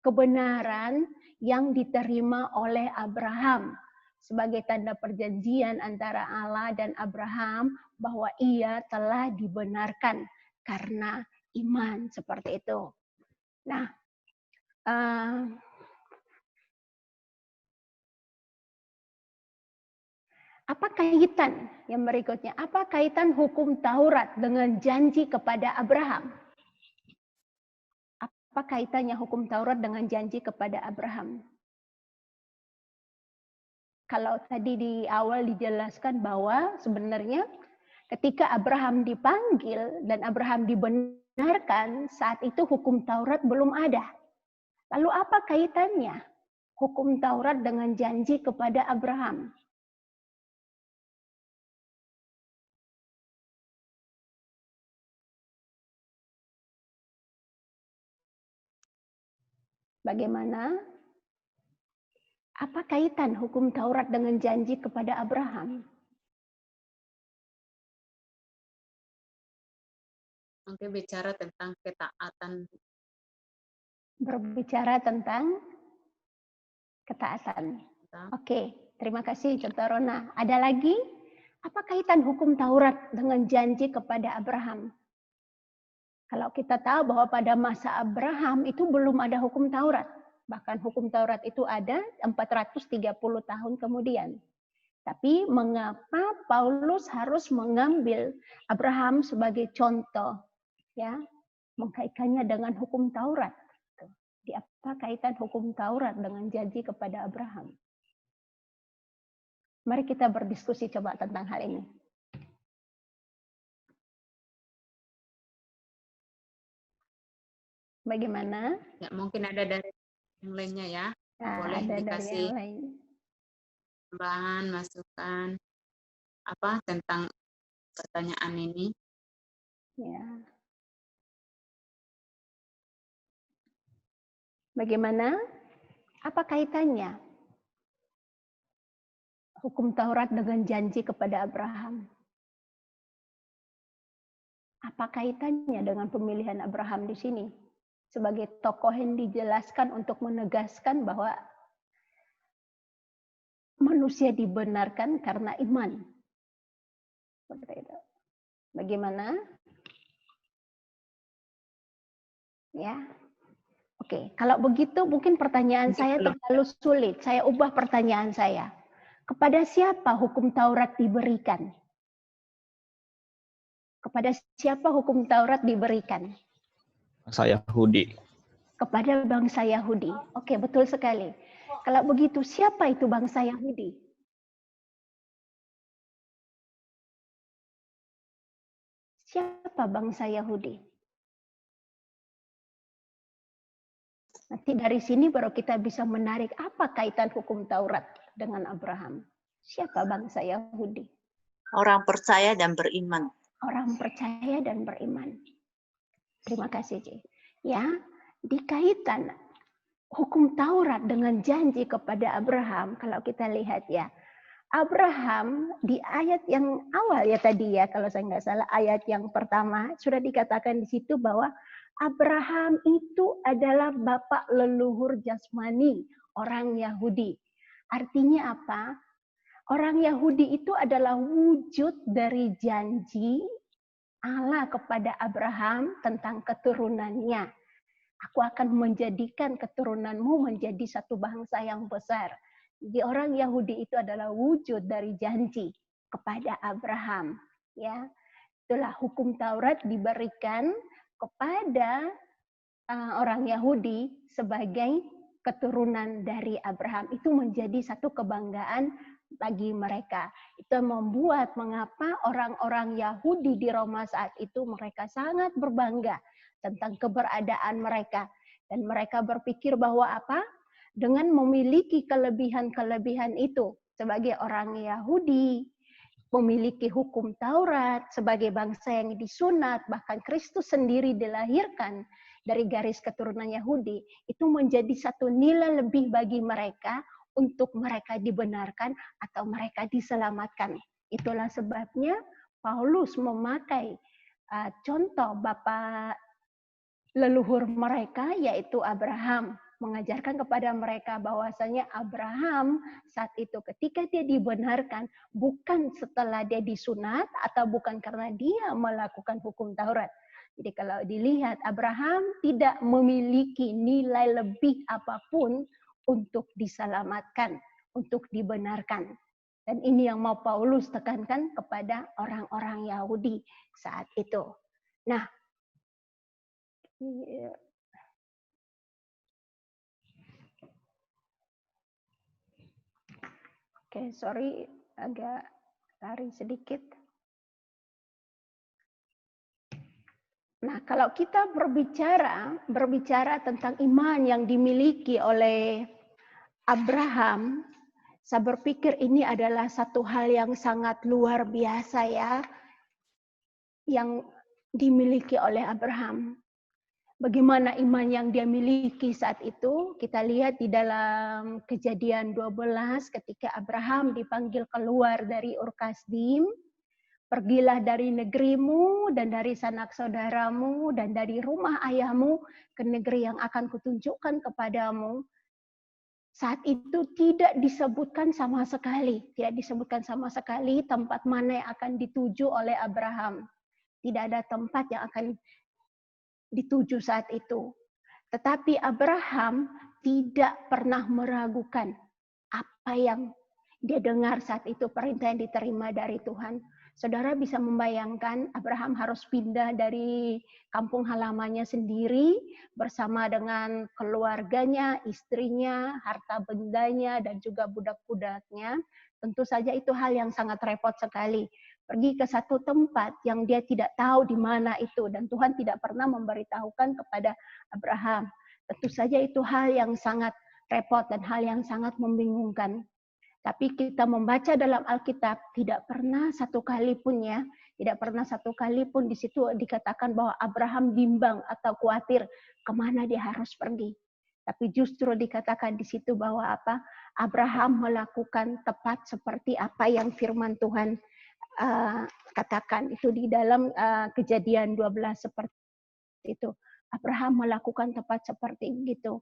kebenaran yang diterima oleh Abraham sebagai tanda perjanjian antara Allah dan Abraham bahwa ia telah dibenarkan karena iman, seperti itu. Nah, apa kaitan yang berikutnya? Apa kaitan hukum Taurat dengan janji kepada Abraham? Apa kaitannya hukum Taurat dengan janji kepada Abraham? Kalau tadi di awal dijelaskan bahwa sebenarnya ketika Abraham dipanggil dan Abraham dibenarkan, saat itu hukum Taurat belum ada. Lalu apa kaitannya hukum Taurat dengan janji kepada Abraham? Bagaimana? Apa kaitan hukum Taurat dengan janji kepada Abraham? Oke, bicara tentang ketaatan. Berbicara tentang ketaatan. Oke, terima kasih Contoh Rona. Ada lagi? Apa kaitan hukum Taurat dengan janji kepada Abraham? Kalau kita tahu bahwa pada masa Abraham itu belum ada hukum Taurat. Bahkan hukum Taurat itu ada 430 tahun kemudian. Tapi mengapa Paulus harus mengambil Abraham sebagai contoh, ya, mengkaitkannya dengan hukum Taurat? Di apa kaitan hukum Taurat dengan janji kepada Abraham? Mari kita berdiskusi coba tentang hal ini. Bagaimana? Ya, mungkin ada dari yang lainnya ya. Nah, Boleh ada dari dikasih yang lain. tambahan, masukan apa tentang pertanyaan ini. Ya. Bagaimana? Apa kaitannya hukum Taurat dengan janji kepada Abraham? Apa kaitannya dengan pemilihan Abraham di sini? Sebagai tokoh yang dijelaskan untuk menegaskan bahwa manusia dibenarkan karena iman. Seperti itu. Bagaimana? Ya. Oke, kalau begitu mungkin pertanyaan saya terlalu sulit. Saya ubah pertanyaan saya. Kepada siapa hukum Taurat diberikan? Kepada siapa hukum Taurat diberikan? Bangsa Yahudi. Kepada bangsa Yahudi. Oke, betul sekali. Kalau begitu, siapa itu bangsa Yahudi? Siapa bangsa Yahudi? Nanti dari sini baru kita bisa menarik apa kaitan hukum Taurat dengan Abraham. Siapa bangsa Yahudi? Orang percaya dan beriman. Orang percaya dan beriman. Terima kasih, Ci. Ya, dikaitan hukum Taurat dengan janji kepada Abraham, kalau kita lihat ya, Abraham di ayat yang awal ya tadi ya, kalau saya nggak salah ayat yang pertama sudah dikatakan di situ bahwa Abraham itu adalah bapak leluhur jasmani orang Yahudi. Artinya apa? Orang Yahudi itu adalah wujud dari janji Allah kepada Abraham tentang keturunannya. Aku akan menjadikan keturunanmu menjadi satu bangsa yang besar. Jadi orang Yahudi itu adalah wujud dari janji kepada Abraham. Ya, itulah hukum Taurat diberikan kepada orang Yahudi sebagai keturunan dari Abraham. Itu menjadi satu kebanggaan bagi mereka. Itu membuat mengapa orang-orang Yahudi di Roma saat itu mereka sangat berbangga tentang keberadaan mereka. Dan mereka berpikir bahwa apa? Dengan memiliki kelebihan-kelebihan itu sebagai orang Yahudi, memiliki hukum Taurat, sebagai bangsa yang disunat, bahkan Kristus sendiri dilahirkan dari garis keturunan Yahudi, itu menjadi satu nilai lebih bagi mereka untuk mereka dibenarkan atau mereka diselamatkan. Itulah sebabnya Paulus memakai contoh bapak leluhur mereka, yaitu Abraham, mengajarkan kepada mereka bahwasanya Abraham saat itu ketika dia dibenarkan bukan setelah dia disunat atau bukan karena dia melakukan hukum Taurat. Jadi kalau dilihat Abraham tidak memiliki nilai lebih apapun untuk diselamatkan, untuk dibenarkan. Dan ini yang mau Paulus tekankan kepada orang-orang Yahudi saat itu. Nah, oke, sorry agak lari sedikit. Nah, kalau kita berbicara tentang iman yang dimiliki oleh Abraham, saya berpikir ini adalah satu hal yang sangat luar biasa ya, yang dimiliki oleh Abraham. Bagaimana iman yang dia miliki saat itu? Kita lihat di dalam Kejadian 12 ketika Abraham dipanggil keluar dari Ur Kasdim. Pergilah dari negerimu dan dari sanak saudaramu dan dari rumah ayahmu ke negeri yang akan kutunjukkan kepadamu. Saat itu tidak disebutkan sama sekali tempat mana yang akan dituju oleh Abraham. Tidak ada tempat yang akan dituju saat itu. Tetapi Abraham tidak pernah meragukan apa yang dia dengar saat itu, perintah yang diterima dari Tuhan. Saudara bisa membayangkan Abraham harus pindah dari kampung halamannya sendiri bersama dengan keluarganya, istrinya, harta bendanya, dan juga budak-budaknya. Tentu saja itu hal yang sangat repot sekali. Pergi ke satu tempat yang dia tidak tahu di mana itu, dan Tuhan tidak pernah memberitahukan kepada Abraham. Tentu saja itu hal yang sangat repot dan hal yang sangat membingungkan. Tapi kita membaca dalam Alkitab tidak pernah satu kali pun di situ dikatakan bahwa Abraham bimbang atau khawatir kemana dia harus pergi. Tapi justru dikatakan di situ bahwa Abraham melakukan tepat seperti apa yang firman Tuhan katakan. Itu di dalam Kejadian 12 seperti itu. Abraham melakukan tepat seperti itu.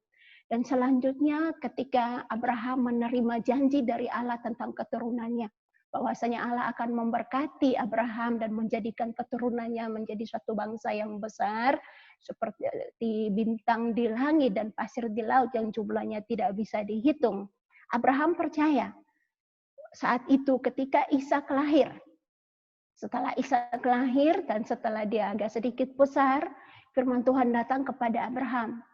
Dan selanjutnya ketika Abraham menerima janji dari Allah tentang keturunannya, bahwasanya Allah akan memberkati Abraham dan menjadikan keturunannya menjadi suatu bangsa yang besar, seperti bintang di langit dan pasir di laut yang jumlahnya tidak bisa dihitung. Abraham percaya. Saat itu ketika Ishak lahir, setelah Ishak lahir dan setelah dia agak sedikit besar, firman Tuhan datang kepada Abraham.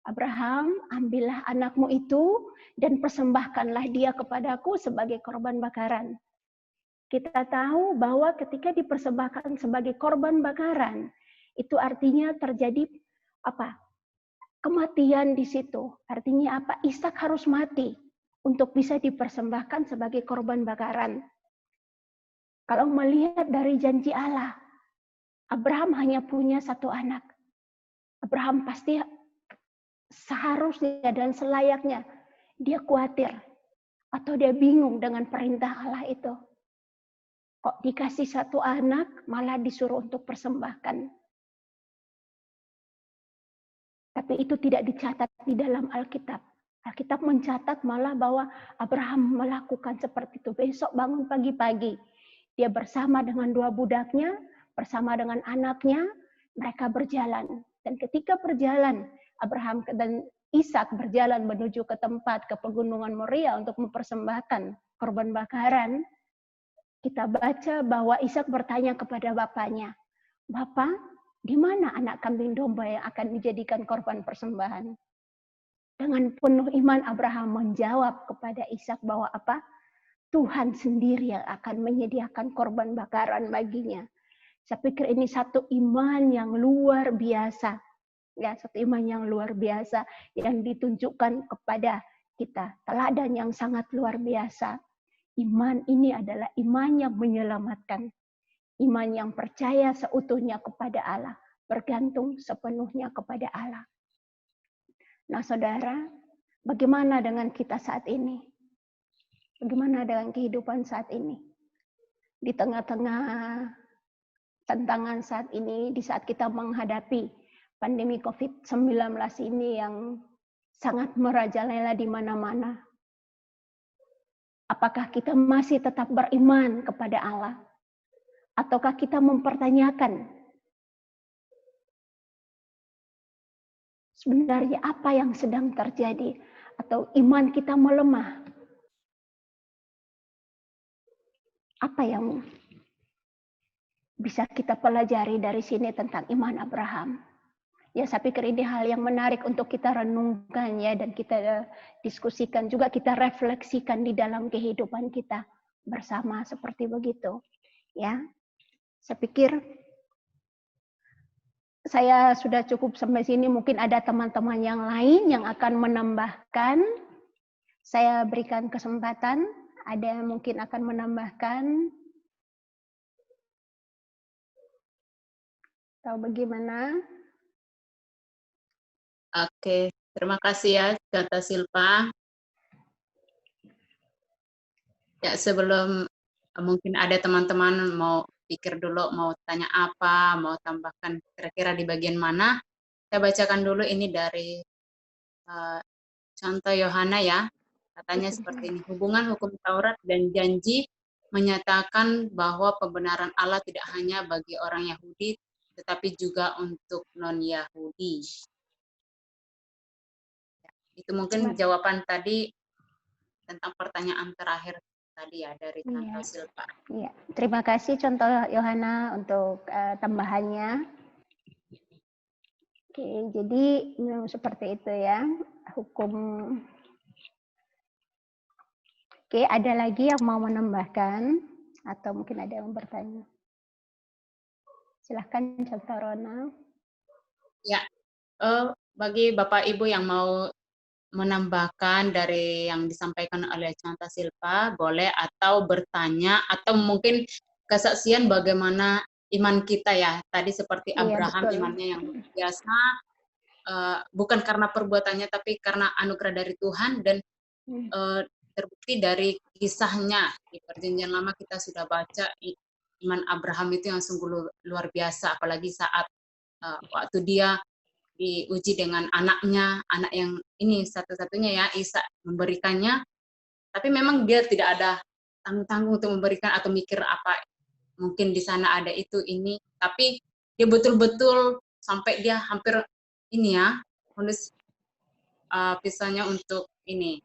Abraham, ambillah anakmu itu dan persembahkanlah dia kepadaku sebagai korban bakaran. Kita tahu bahwa ketika dipersembahkan sebagai korban bakaran, itu artinya terjadi kematian di situ. Artinya Ishak harus mati untuk bisa dipersembahkan sebagai korban bakaran. Kalau melihat dari janji Allah, Abraham hanya punya satu anak. Abraham pasti seharusnya dan selayaknya dia khawatir atau dia bingung dengan perintah Allah itu. Kok dikasih satu anak malah disuruh untuk persembahkan. Tapi itu tidak dicatat di dalam Alkitab. Alkitab mencatat malah bahwa Abraham melakukan seperti itu. Besok bangun pagi-pagi, dia bersama dengan dua budaknya, bersama dengan anaknya, mereka berjalan. Dan ketika berjalan, Abraham dan Ishak berjalan menuju ke tempat ke pegunungan Moria untuk mempersembahkan korban bakaran. Kita baca bahwa Ishak bertanya kepada bapaknya, "Bapak, di mana anak kambing domba yang akan dijadikan korban persembahan?" Dengan penuh iman Abraham menjawab kepada Ishak bahwa Tuhan sendiri yang akan menyediakan korban bakaran baginya. Saya pikir ini satu iman yang luar biasa. Ya, satu iman yang luar biasa yang ditunjukkan kepada kita. Teladan yang sangat luar biasa. Iman ini adalah iman yang menyelamatkan. Iman yang percaya seutuhnya kepada Allah. Bergantung sepenuhnya kepada Allah. Nah, saudara, bagaimana dengan kita saat ini? Bagaimana dengan kehidupan saat ini? Di tengah-tengah tantangan saat ini, di saat kita menghadapi pandemi COVID-19 ini yang sangat merajalela di mana-mana. Apakah kita masih tetap beriman kepada Allah? Ataukah kita mempertanyakan sebenarnya apa yang sedang terjadi? Atau iman kita melemah? Apa yang bisa kita pelajari dari sini tentang iman Abraham? Ya, saya pikir ini hal yang menarik untuk kita renungkan ya, dan kita diskusikan juga, kita refleksikan di dalam kehidupan kita bersama seperti begitu. Ya, saya pikir saya sudah cukup sampai sini. Mungkin ada teman-teman yang lain yang akan menambahkan. Saya berikan kesempatan. Ada yang mungkin akan menambahkan. Tahu bagaimana? Oke, terima kasih ya kata Silpa. Ya, sebelum mungkin ada teman-teman mau pikir dulu, mau tanya apa, mau tambahkan kira-kira di bagian mana, saya bacakan dulu ini dari contoh Yohana ya. Katanya seperti ini, hubungan hukum Taurat dan janji menyatakan bahwa pembenaran Allah tidak hanya bagi orang Yahudi, tetapi juga untuk non-Yahudi. Itu mungkin jawaban tadi tentang pertanyaan terakhir tadi ya dari Tante Silva. Iya, terima kasih contoh Yohana untuk tambahannya. Oke, jadi seperti itu ya hukum. Oke, ada lagi yang mau menambahkan atau mungkin ada yang bertanya? Silahkan Contoh Rona. Ya, bagi Bapak Ibu yang mau menambahkan dari yang disampaikan oleh Contoh Silva, boleh, atau bertanya, atau mungkin kesaksian bagaimana iman kita ya. Tadi seperti Abraham, imannya yang biasa, bukan karena perbuatannya, tapi karena anugerah dari Tuhan, dan terbukti dari kisahnya. Di Perjanjian Lama kita sudah baca iman Abraham itu yang sungguh luar biasa, apalagi saat waktu dia diuji dengan anaknya, anak yang ini satu-satunya ya, Ishak, memberikannya, tapi memang dia tidak ada tanggung-tanggung untuk memberikan atau mikir apa, mungkin di sana ada itu, ini, tapi dia betul-betul sampai dia hampir ini ya, menulis pisahnya untuk ini,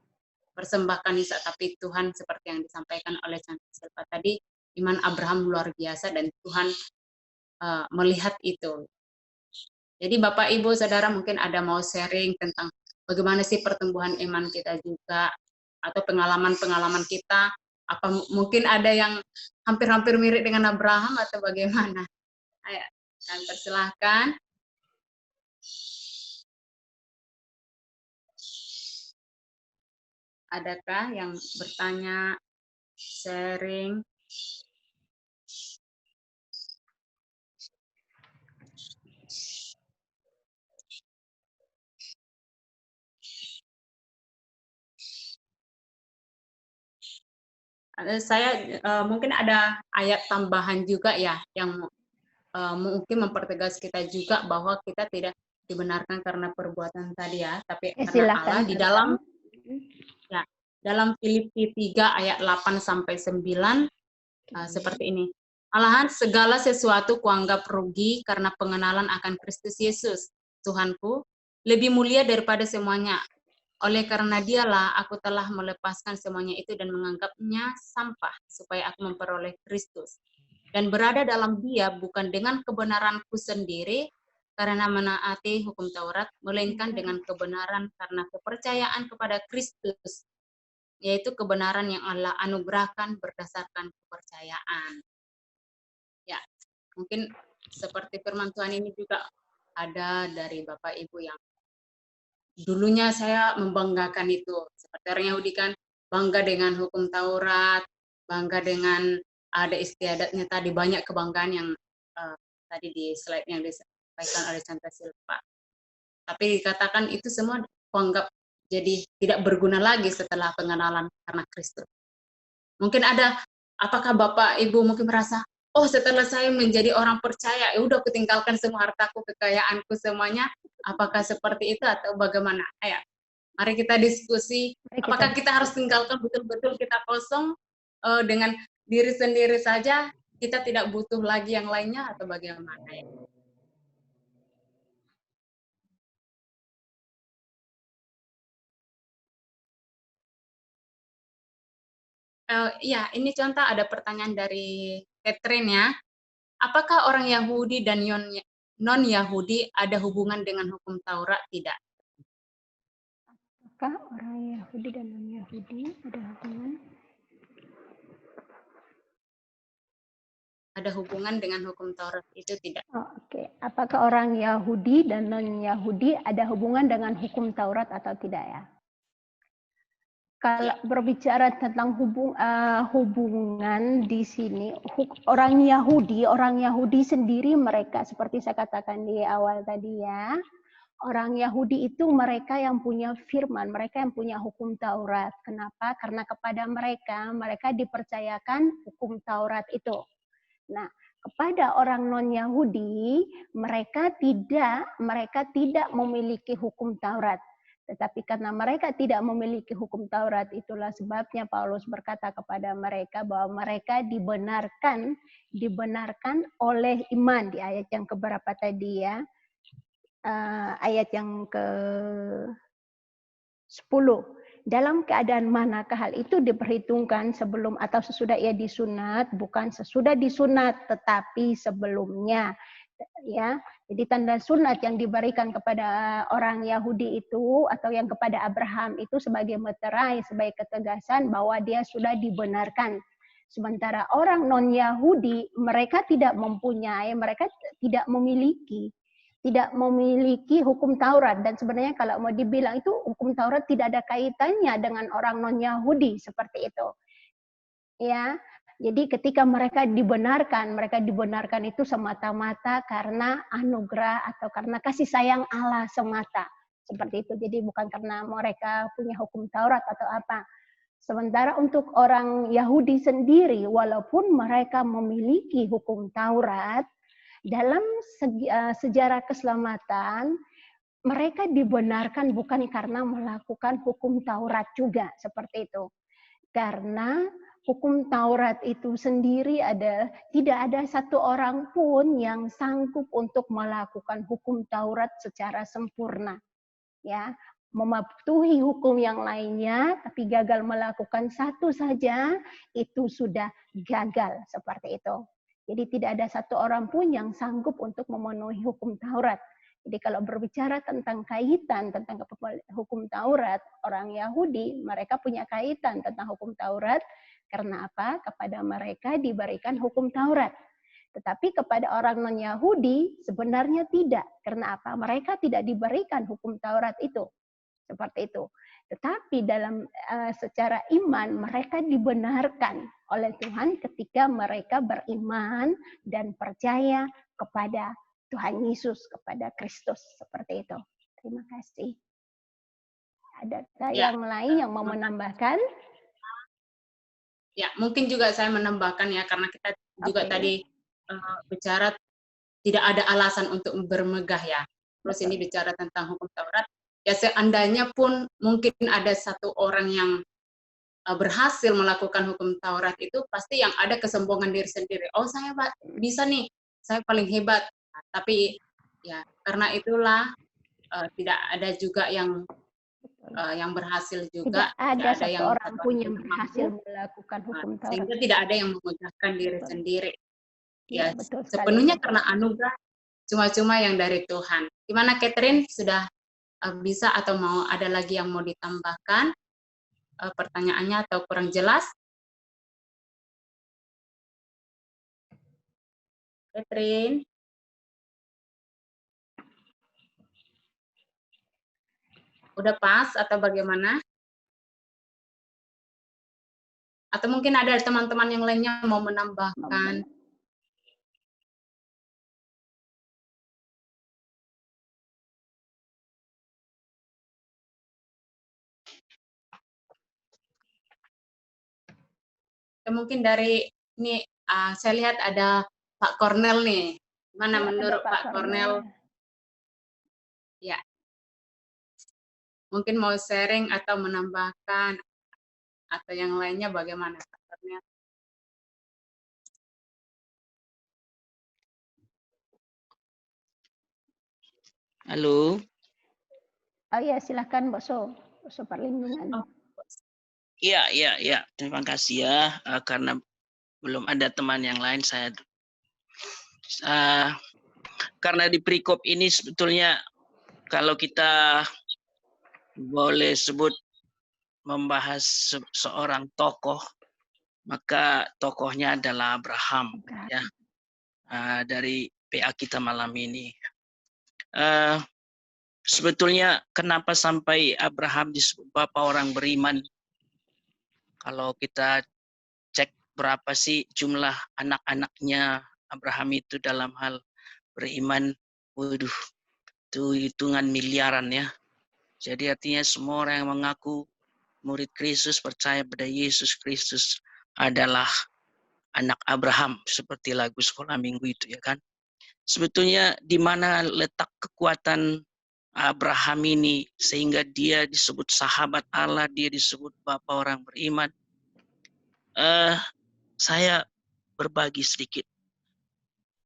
persembahkan Ishak, tapi Tuhan seperti yang disampaikan oleh Cantik Silva tadi, iman Abraham luar biasa dan Tuhan melihat itu. Jadi Bapak, Ibu, Saudara mungkin ada mau sharing tentang bagaimana sih pertumbuhan iman kita juga, atau pengalaman-pengalaman kita, apa mungkin ada yang hampir-hampir mirip dengan Abraham atau bagaimana? Ayo, kami persilahkan. Adakah yang bertanya, sharing? Saya mungkin ada ayat tambahan juga ya, yang mungkin mempertegas kita juga bahwa kita tidak dibenarkan karena perbuatan tadi ya, tapi karena Allah. Di dalam ya, dalam Filipi 3 ayat 8 sampai 9 seperti ini. Malahan segala sesuatu kuanggap rugi karena pengenalan akan Kristus Yesus, Tuhanku, lebih mulia daripada semuanya. Oleh karena dialah aku telah melepaskan semuanya itu dan menganggapnya sampah supaya aku memperoleh Kristus. Dan berada dalam dia bukan dengan kebenaranku sendiri karena menaati hukum Taurat, melainkan dengan kebenaran karena kepercayaan kepada Kristus, yaitu kebenaran yang Allah anugerahkan berdasarkan kepercayaan. Ya, mungkin seperti firman Tuhan ini juga ada dari Bapak Ibu yang dulunya saya membanggakan itu. Seperti orang Yahudi kan bangga dengan hukum Taurat, bangga dengan ada istiadatnya tadi, banyak kebanggaan yang tadi di slide yang disampaikan oleh Chandra Silva. Tapi dikatakan itu semua kuanggap jadi tidak berguna lagi setelah pengenalan karena Kristus. Mungkin ada, apakah Bapak Ibu mungkin merasa, oh setelah saya menjadi orang percaya, ya udah aku tinggalkan semua hartaku, kekayaanku semuanya. Apakah seperti itu atau bagaimana? Ayo, mari kita diskusi. Apakah kita harus tinggalkan betul-betul kita kosong dengan diri sendiri saja, kita tidak butuh lagi yang lainnya atau bagaimana ya? Ya, ini contoh ada pertanyaan dari Catherine ya. Apakah orang Yahudi dan non-Yahudi ada hubungan dengan hukum Taurat? Tidak. Apakah orang Yahudi dan non-Yahudi ada hubungan? Ada hubungan dengan hukum Taurat? Itu tidak. Oke. Apakah orang Yahudi dan non-Yahudi ada hubungan dengan hukum Taurat atau tidak ya? Kalau berbicara tentang hubungan di sini, orang Yahudi sendiri mereka, seperti saya katakan di awal tadi ya, orang Yahudi itu mereka yang punya firman, mereka yang punya hukum Taurat. Kenapa? Karena kepada mereka dipercayakan hukum Taurat itu. Nah, kepada orang non-Yahudi, mereka tidak memiliki hukum Taurat. Tetapi karena mereka tidak memiliki hukum Taurat, itulah sebabnya Paulus berkata kepada mereka bahwa mereka dibenarkan oleh iman, di ayat yang keberapa tadi ya, ayat yang ke-10. Dalam keadaan manakah hal itu diperhitungkan sebelum atau sesudah ia disunat, bukan sesudah disunat tetapi sebelumnya. Ya, jadi tanda sunat yang diberikan kepada orang Yahudi itu atau yang kepada Abraham itu sebagai meterai, sebagai ketegasan bahwa dia sudah dibenarkan. Sementara orang non-Yahudi mereka tidak mempunyai, mereka tidak memiliki hukum Taurat, dan sebenarnya kalau mau dibilang itu hukum Taurat tidak ada kaitannya dengan orang non-Yahudi seperti itu. Ya. Jadi ketika mereka dibenarkan itu semata-mata karena anugerah atau karena kasih sayang Allah semata. Seperti itu. Jadi bukan karena mereka punya hukum Taurat atau apa. Sementara untuk orang Yahudi sendiri, walaupun mereka memiliki hukum Taurat, dalam sejarah keselamatan, mereka dibenarkan bukan karena melakukan hukum Taurat juga, seperti itu. Karena hukum Taurat itu sendiri tidak ada satu orang pun yang sanggup untuk melakukan hukum Taurat secara sempurna. Ya, mematuhi hukum yang lainnya, tapi gagal melakukan satu saja, itu sudah gagal, seperti itu. Jadi tidak ada satu orang pun yang sanggup untuk memenuhi hukum Taurat. Jadi kalau berbicara tentang kaitan tentang hukum Taurat, orang Yahudi mereka punya kaitan tentang hukum Taurat karena apa? Kepada mereka diberikan hukum Taurat. Tetapi kepada orang non-Yahudi sebenarnya tidak. Karena apa? Mereka tidak diberikan hukum Taurat itu. Seperti itu. Tetapi dalam secara iman mereka dibenarkan oleh Tuhan ketika mereka beriman dan percaya kepada Tuhan Yesus, kepada Kristus, seperti itu. Terima kasih. Adakah yang lain yang mau menambahkan? Ya, mungkin juga saya menambahkan ya, karena kita juga tadi bicara tidak ada alasan untuk bermegah ya. Terus ini bicara tentang hukum Taurat. Ya seandainya pun mungkin ada satu orang yang berhasil melakukan hukum Taurat itu, pasti yang ada kesombongan diri sendiri. Oh saya bisa nih, saya paling hebat. Nah, tapi ya karena itulah tidak ada juga yang berhasil juga. Tidak ada satu orang pun yang berhasil melakukan hukum Taurat. Sehingga tidak ada yang memegahkan diri sendiri. Ya, betul sepenuhnya sekali. Karena anugerah cuma-cuma yang dari Tuhan. Gimana Catherine, sudah bisa atau mau ada lagi yang mau ditambahkan pertanyaannya atau kurang jelas? Catherine? Udah pas atau bagaimana? Atau mungkin ada teman-teman yang lainnya mau menambahkan? Mungkin dari ini saya lihat ada Pak Cornel nih. Gimana menurut Pak Cornel? Ya. Mungkin mau sharing atau menambahkan atau yang lainnya bagaimana Pak Cornel? Halo. Oh ya, silakan Mbak So Perlindungan. Iya. Terima kasih ya. Karena belum ada teman yang lain, saya karena di perikop ini sebetulnya kalau kita boleh sebut membahas seorang tokoh, maka tokohnya adalah Abraham ya. Dari PA kita malam ini. Sebetulnya kenapa sampai Abraham disebut bapak orang beriman? Kalau kita cek berapa sih jumlah anak-anaknya Abraham itu dalam hal beriman, waduh, itu hitungan miliaran ya. Jadi artinya semua orang yang mengaku murid Kristus, percaya pada Yesus Kristus adalah anak Abraham, seperti lagu sekolah minggu itu ya kan. Sebetulnya di mana letak kekuatan Abraham ini sehingga dia disebut sahabat Allah, dia disebut bapak orang beriman. Saya berbagi sedikit.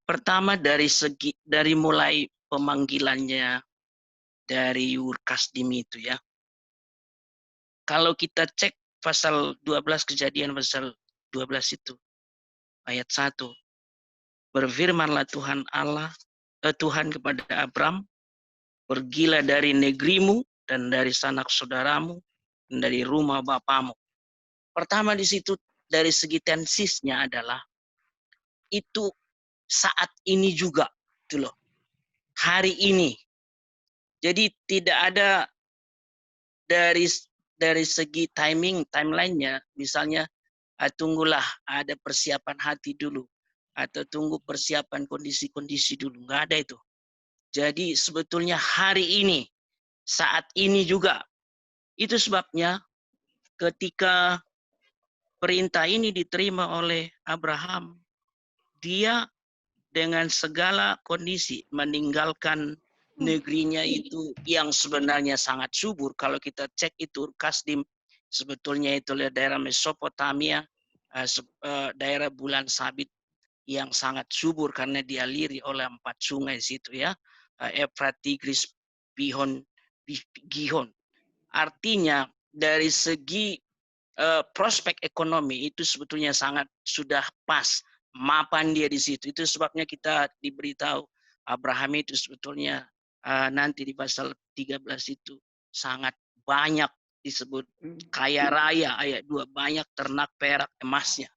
Pertama dari mulai pemanggilannya dari Ur Kasdim itu ya. Kalau kita cek pasal 12 Kejadian pasal 12 itu ayat 1. Berfirmanlah Tuhan kepada Abram, pergilah dari negerimu dan dari sanak saudaramu dan dari rumah bapamu. Pertama di situ dari segi tensisnya adalah itu saat ini juga, gitu loh. Hari ini. Jadi tidak ada dari segi timelinenya, misalnya tunggulah ada persiapan hati dulu atau tunggu persiapan kondisi-kondisi dulu, nggak ada itu. Jadi sebetulnya hari ini, saat ini juga. Itu sebabnya ketika perintah ini diterima oleh Abraham, dia dengan segala kondisi meninggalkan negerinya itu yang sebenarnya sangat subur. Kalau kita cek itu Kasdim, sebetulnya itu daerah Mesopotamia, daerah bulan sabit yang sangat subur karena dialiri oleh 4 sungai situ ya, Efrat, Tigris, Gihon. Artinya dari segi prospek ekonomi itu sebetulnya sangat sudah pas, mapan dia di situ. Itu sebabnya kita diberitahu Abraham itu sebetulnya nanti di pasal 13 itu sangat banyak disebut kaya raya, ayat 2, banyak ternak, perak, emasnya.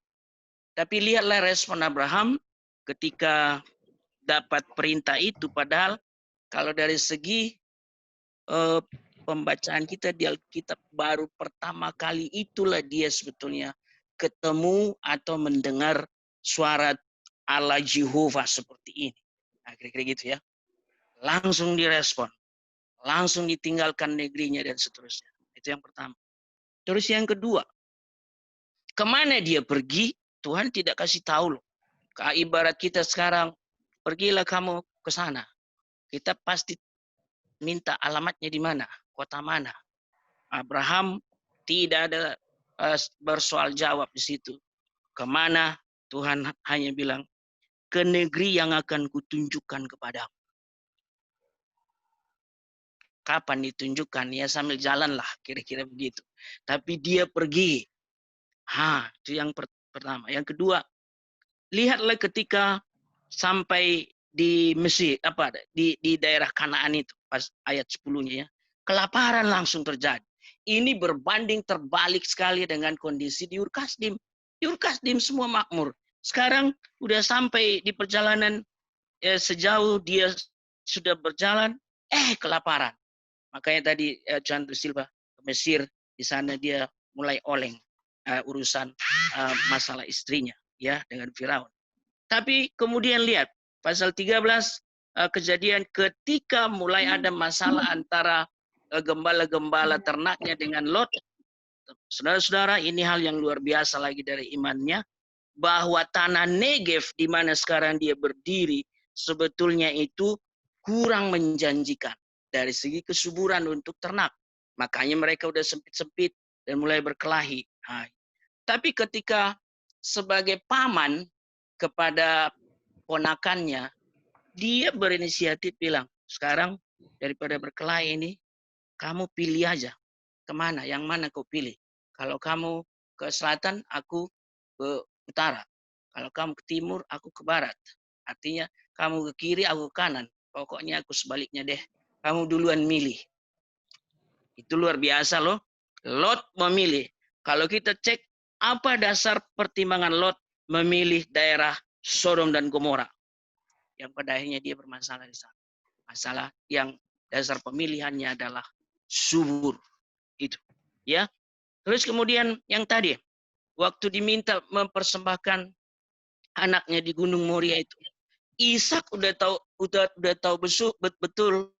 Tapi lihatlah respon Abraham ketika dapat perintah itu, padahal kalau dari segi pembacaan kita di Alkitab baru pertama kali itulah dia sebetulnya ketemu atau mendengar suara Allah Jehovah seperti ini. Nah, kira-kira gitu ya. Langsung direspon. Langsung ditinggalkan negerinya dan seterusnya. Itu yang pertama. Terus yang kedua, kemana dia pergi? Tuhan tidak kasih tahu loh. Ibarat kita sekarang, pergilah kamu ke sana. Kita pasti minta alamatnya di mana, kota mana. Abraham tidak ada bersoal jawab di situ. Kemana? Tuhan hanya bilang, ke negeri yang akan kutunjukkan kepadamu. Kapan ditunjukkan? Ya sambil jalan lah, kira-kira begitu. Tapi dia pergi. Itu yang pertama. Yang kedua, lihatlah ketika sampai di Mesir, di daerah Kanaan itu, pas ayat 10-nya ya. Kelaparan langsung terjadi. Ini berbanding terbalik sekali dengan kondisi di Ur Kasdim. Di Ur Kasdim semua makmur. Sekarang udah sampai di perjalanan sejauh dia sudah berjalan, kelaparan. Makanya tadi Chandra Silva ke Mesir, di sana dia mulai oleng urusan masalah istrinya ya dengan Firaun. Tapi kemudian lihat pasal 13 Kejadian ketika mulai ada masalah antara gembala-gembala ternaknya dengan Lot. Saudara-saudara, ini hal yang luar biasa lagi dari imannya, bahwa tanah Negev di mana sekarang dia berdiri sebetulnya itu kurang menjanjikan dari segi kesuburan untuk ternak. Makanya mereka udah sempit-sempit dan mulai berkelahi. Tapi ketika sebagai paman kepada ponakannya, dia berinisiatif bilang, sekarang daripada berkelahi ini, kamu pilih aja kemana, yang mana kau pilih. Kalau kamu ke selatan, aku ke utara. Kalau kamu ke timur, aku ke barat. Artinya kamu ke kiri, aku ke kanan. Pokoknya aku sebaliknya deh. Kamu duluan milih. Itu luar biasa loh. Lot memilih. Kalau kita cek apa dasar pertimbangan Lot memilih daerah Sodom dan Gomora, yang pada akhirnya dia bermasalah di sana. Masalah yang dasar pemilihannya adalah subur. Itu. Ya. Terus kemudian yang tadi, waktu diminta mempersembahkan anaknya di Gunung Moria itu, Ishak udah tahu betul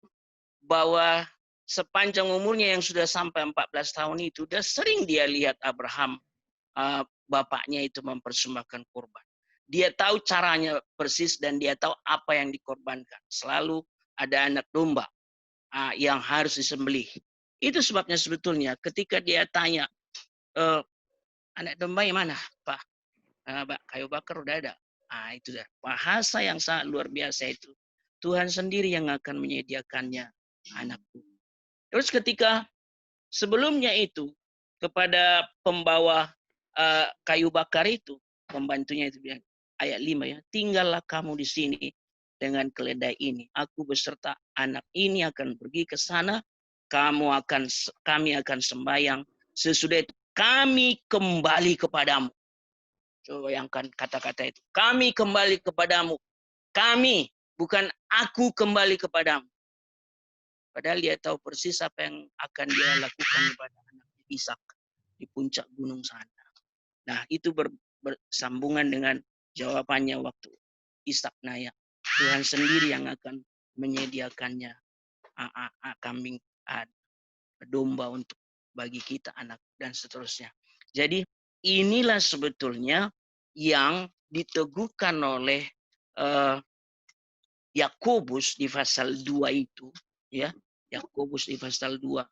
bahwa sepanjang umurnya yang sudah sampai 14 tahun itu, udah sering dia lihat Abraham, bapaknya itu mempersembahkan kurban. Dia tahu caranya persis dan dia tahu apa yang dikorbankan. Selalu ada anak domba. yang harus disembelih. Itu sebabnya sebetulnya ketika dia tanya, anak domba yang mana, Pak? Kayu bakar udah ada. Itu dah. Bahasa yang sangat luar biasa itu. Tuhan sendiri yang akan menyediakannya, anakku. Terus ketika sebelumnya itu, kepada pembawa kayu bakar itu, pembantunya itu bilang, ayat 5 ya, tinggallah kamu di sini dengan keledai ini. Aku beserta anak ini akan pergi ke sana, kami akan sembahyang. Sesudah itu kami kembali kepadamu. Coba bayangkan kata-kata itu. Kami kembali kepadamu. Kami, bukan aku kembali kepadamu. Padahal dia tahu persis apa yang akan dia lakukan kepada anak Ishak di puncak gunung sana. Nah, itu bersambungan dengan jawabannya waktu Ishak nanya. Tuhan sendiri yang akan menyediakannya kambing, domba untuk bagi kita anak dan seterusnya. Jadi inilah sebetulnya yang diteguhkan oleh Yakobus di pasal 2 itu, ya. Yakobus di pasal 2.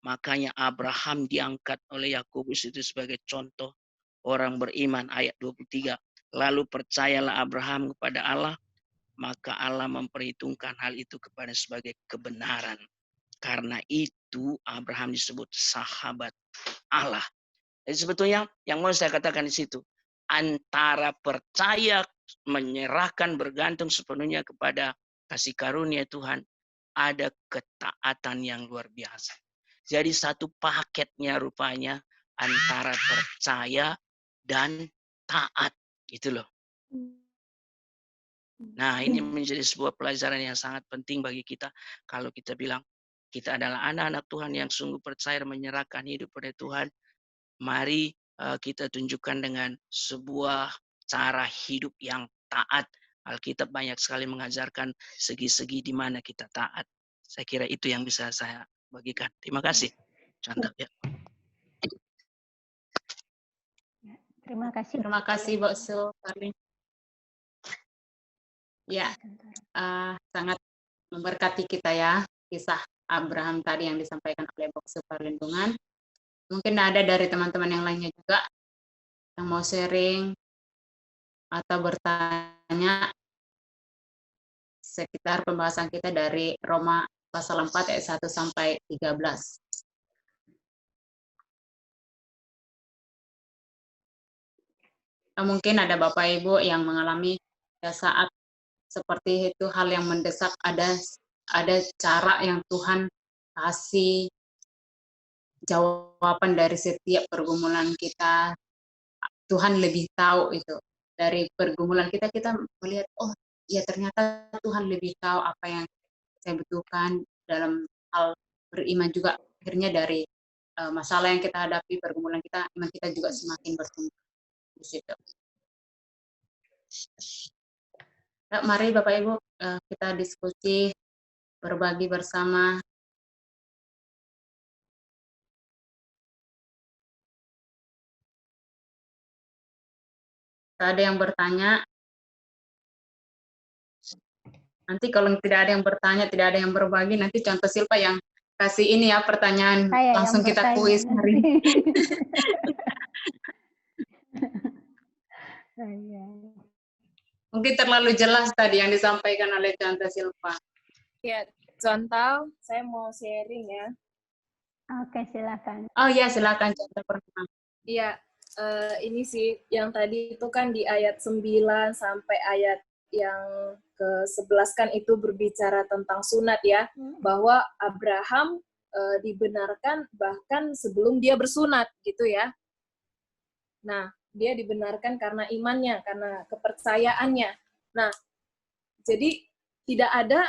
Makanya Abraham diangkat oleh Yakobus itu sebagai contoh orang beriman, ayat 23. Lalu percayalah Abraham kepada Allah, maka Allah memperhitungkan hal itu kepada sebagai kebenaran. Karena itu Abraham disebut sahabat Allah. Jadi sebetulnya yang mau saya katakan di situ, antara percaya, menyerahkan, bergantung sepenuhnya kepada kasih karunia Tuhan, ada ketaatan yang luar biasa. Jadi satu paketnya rupanya antara percaya dan taat, gitu loh. Nah, ini menjadi sebuah pelajaran yang sangat penting bagi kita. Kalau kita bilang kita adalah anak-anak Tuhan yang sungguh percaya dan menyerahkan hidup pada Tuhan, mari kita tunjukkan dengan sebuah cara hidup yang taat. Alkitab banyak sekali mengajarkan segi-segi di mana kita taat. Saya kira itu yang bisa saya bagikan. Terima kasih. Contoh ya. Terima kasih. Terima kasih, Mbak Su. Ya, sangat memberkati kita ya, kisah Abraham tadi yang disampaikan oleh Mbak Su Perlindungan. Mungkin ada dari teman-teman yang lainnya juga yang mau sharing atau bertanya sekitar pembahasan kita dari Roma pasal 4 ayat 1 sampai 13. Mungkin ada Bapak Ibu yang mengalami saat seperti itu, hal yang mendesak, ada cara yang Tuhan kasih jawaban dari setiap pergumulan kita. Tuhan lebih tahu itu. Dari pergumulan kita melihat, oh ya ternyata Tuhan lebih tahu apa yang saya butuhkan dalam hal beriman juga. Akhirnya dari masalah yang kita hadapi, pergumulan kita, iman kita juga semakin bertumbuh di situ. Nah, mari Bapak Ibu kita diskusi, berbagi bersama. Ada yang bertanya, nanti kalau tidak ada yang bertanya, tidak ada yang berbagi, nanti contoh Silpa yang kasih ini ya pertanyaan, Saya langsung yang kita kuis hari. Mungkin terlalu jelas tadi yang disampaikan oleh contoh Silpa. Ya, contoh, saya mau sharing ya. Oke, silakan. Oh ya, silakan contoh pertama. Iya, ini sih yang tadi itu kan di ayat 9 sampai ayat yang ke-11 kan itu berbicara tentang sunat ya, bahwa Abraham dibenarkan bahkan sebelum dia bersunat gitu ya. Nah, dia dibenarkan karena imannya, karena kepercayaannya. Nah, jadi tidak ada